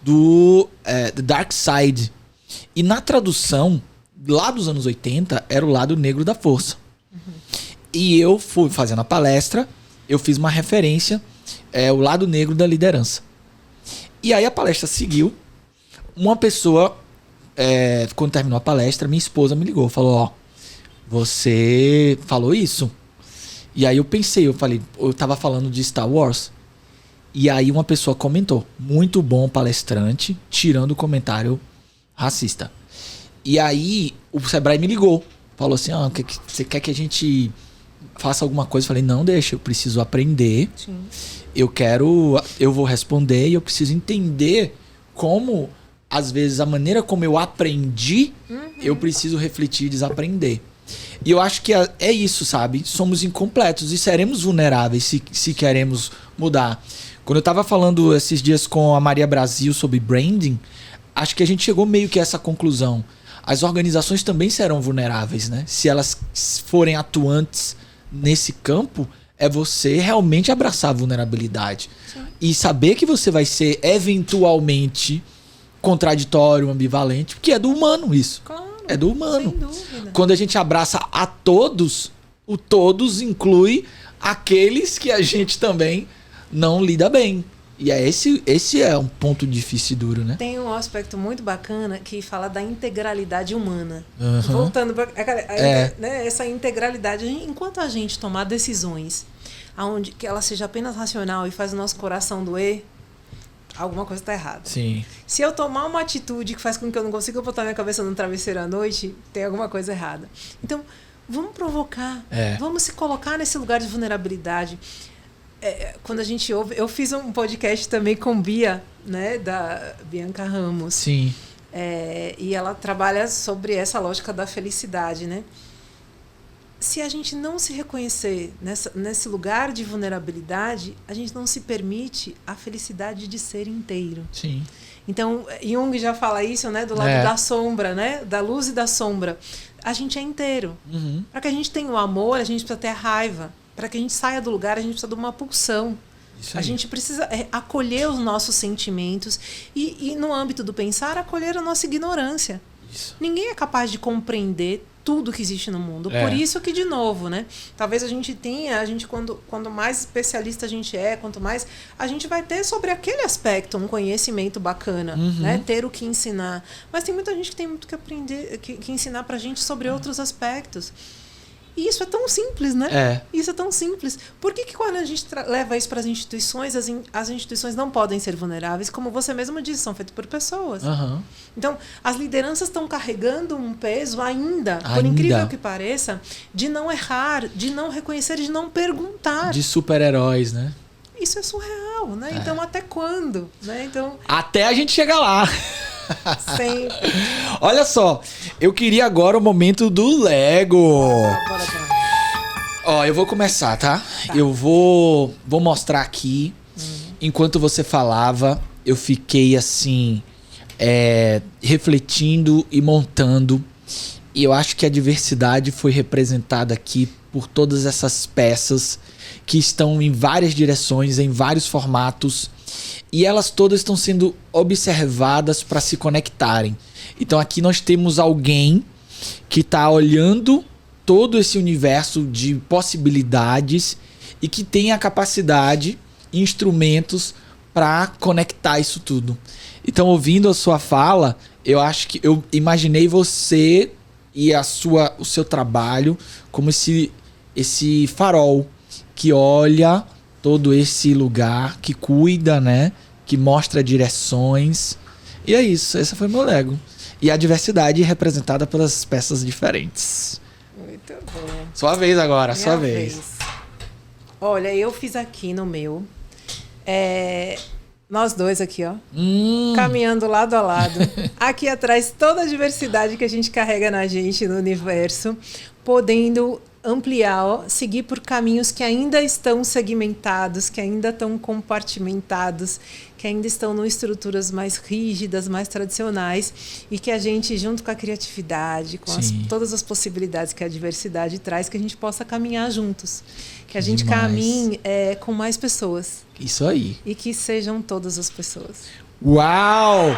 do The Dark Side. E na tradução, lá dos anos 80, era o lado negro da força. E eu fui fazendo a palestra, eu fiz uma referência, o lado negro da liderança. E aí a palestra seguiu. Uma pessoa, quando terminou a palestra, minha esposa me ligou, falou, você falou isso? E aí eu falei, eu tava falando de Star Wars. E aí uma pessoa comentou, muito bom palestrante, tirando o comentário racista. E aí o Sebrae me ligou, falou assim, você quer que a gente faça alguma coisa? Eu falei, não, deixa, eu preciso aprender. Sim. Eu vou responder e eu preciso entender como, às vezes, a maneira como eu aprendi, eu preciso refletir e desaprender. E eu acho que é isso, sabe? Somos incompletos e seremos vulneráveis se queremos mudar. Quando eu estava falando esses dias com a Maria Brasil sobre branding, acho que a gente chegou meio que a essa conclusão. As organizações também serão vulneráveis, né? Se elas forem atuantes nesse campo, é você realmente abraçar a vulnerabilidade. Sim. E saber que você vai ser eventualmente contraditório, ambivalente, porque é do humano isso. Claro, é do humano. Sem dúvida. Quando a gente abraça a todos, o todos inclui aqueles que a gente também não lida bem. E esse é um ponto difícil e duro, né? Tem um aspecto muito bacana que fala da integralidade humana. Voltando para né, essa integralidade. Enquanto a gente tomar decisões onde que ela seja apenas racional e faz o nosso coração doer, alguma coisa está errada. Sim. Se eu tomar uma atitude que faz com que eu não consiga botar minha cabeça no travesseiro à noite, tem alguma coisa errada. Então, vamos provocar. Vamos se colocar nesse lugar de vulnerabilidade. Quando a gente ouve... Eu fiz um podcast também com Bia, né, da Bianca Ramos. Sim. E ela trabalha sobre essa lógica da felicidade, né? Se a gente não se reconhecer nesse lugar de vulnerabilidade, a gente não se permite a felicidade de ser inteiro. Sim. Então, Jung já fala isso, né, do lado da sombra, né, da luz e da sombra. A gente é inteiro. Para que a gente tenha o amor, a gente precisa ter a raiva. para que a gente saia do lugar, a gente precisa de uma pulsão. A gente precisa acolher os nossos sentimentos e no âmbito do pensar, acolher a nossa ignorância. Isso. Ninguém é capaz de compreender tudo que existe no mundo. Por isso que, de novo, né? Talvez a gente tenha, quando mais especialista a gente quanto mais, a gente vai ter sobre aquele aspecto um conhecimento bacana, né? Ter o que ensinar. Mas tem muita gente que tem muito que aprender, que ensinar pra gente sobre outros aspectos. E isso é tão simples, né? Isso é tão simples. Por que quando a gente leva isso para as instituições, as instituições não podem ser vulneráveis? Como você mesmo disse, são feitas por pessoas. Então, as lideranças estão carregando um peso ainda, por incrível que pareça, de não errar, de não reconhecer, de não perguntar. De super-heróis, né? Isso é surreal, né? Então, até quando? Né? Então, até a gente chegar lá. Sempre. Olha só, eu queria agora o momento do Lego. Bora. Ó, eu vou começar, tá? Eu vou mostrar aqui. Enquanto você falava, eu fiquei assim, refletindo e montando. E eu acho que a diversidade foi representada aqui por todas essas peças que estão em várias direções, em vários formatos. E elas todas estão sendo observadas para se conectarem. Então aqui nós temos alguém que está olhando todo esse universo de possibilidades e que tem a capacidade, instrumentos para conectar isso tudo. Então, ouvindo a sua fala, eu acho que eu imaginei você e o seu trabalho como esse farol que olha todo esse lugar, que cuida, né? Que mostra direções. E é isso, esse foi meu Lego. E a diversidade representada pelas peças diferentes. Muito bom. Sua vez agora, sua vez. Olha, eu fiz aqui no meu. Nós dois aqui, ó. Caminhando lado a lado. Aqui atrás, toda a diversidade que a gente carrega na gente, no universo, podendo ampliar, seguir por caminhos que ainda estão segmentados, que ainda estão compartimentados, que ainda estão em estruturas mais rígidas, mais tradicionais, e que a gente, junto com a criatividade, com todas as possibilidades que a diversidade traz, que a gente possa caminhar juntos. Que a gente caminhe com mais pessoas. Isso aí. E que sejam todas as pessoas. Uau!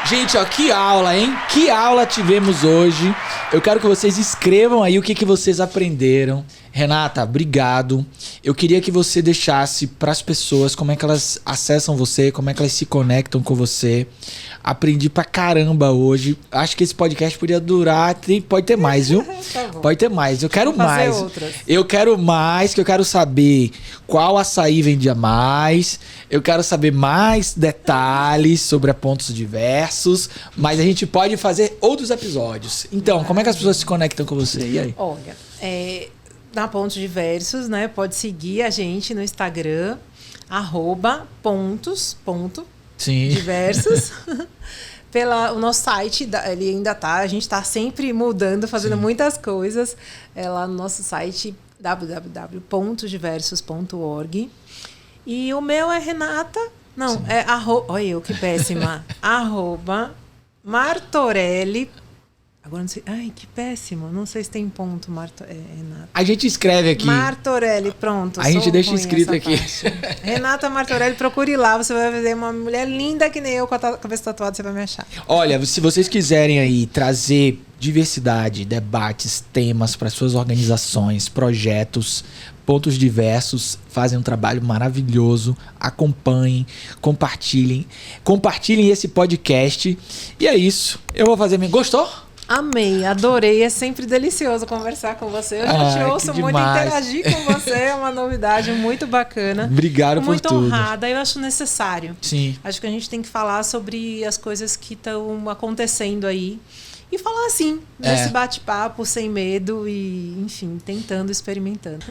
Gente, ó, que aula, hein? Que aula tivemos hoje. Eu quero que vocês escrevam aí o que vocês aprenderam. Renata, obrigado. Eu queria que você deixasse para as pessoas como é que elas acessam você, como é que elas se conectam com você. Aprendi pra caramba hoje. Acho que esse podcast podia durar, pode ter mais, viu? Tá bom. Pode ter mais. Eu quero mais. Outras. Eu quero mais, que eu quero saber qual açaí vendia mais. Eu quero saber mais detalhes sobre a pontos diversos. Mas a gente pode fazer outros episódios. Então, como é que as pessoas se conectam com você? E aí? Olha, na Pontos Diversos, né? Pode seguir a gente no Instagram, @pontos.diversos. O nosso site, ele ainda tá, a gente está sempre mudando, fazendo muitas coisas. Lá no nosso site, www.pontosdiversos.org. E o meu é Renata. Não, olha eu, que péssima. @Martorelli. Agora não sei. Ai, que péssimo. Não sei se tem ponto, Renata. A gente escreve aqui. Martorelli, pronto. A gente deixa escrito aqui. Renata Martorelli, procure lá. Você vai ver uma mulher linda que nem eu, com a cabeça tatuada, você vai me achar. Olha, se vocês quiserem aí trazer diversidade, debates, temas para suas organizações, projetos, Pontos Diversos fazem um trabalho maravilhoso. Acompanhem, compartilhem esse podcast. E é isso. Eu vou fazer Gostou? Amei, adorei. É sempre delicioso conversar com você. Eu já te ouço muito, interagir com você é uma novidade muito bacana. Obrigado por tudo. Muito honrada, eu acho necessário. Sim. Acho que a gente tem que falar sobre as coisas que estão acontecendo aí. E falar assim, nesse bate-papo, sem medo e, enfim, tentando, experimentando.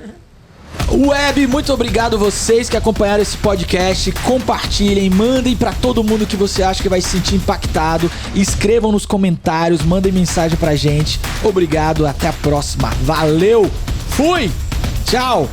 Web, muito obrigado vocês que acompanharam esse podcast. Compartilhem, mandem pra todo mundo que você acha que vai se sentir impactado. Escrevam nos comentários, mandem mensagem pra gente. Obrigado, até a próxima. Valeu, fui, tchau.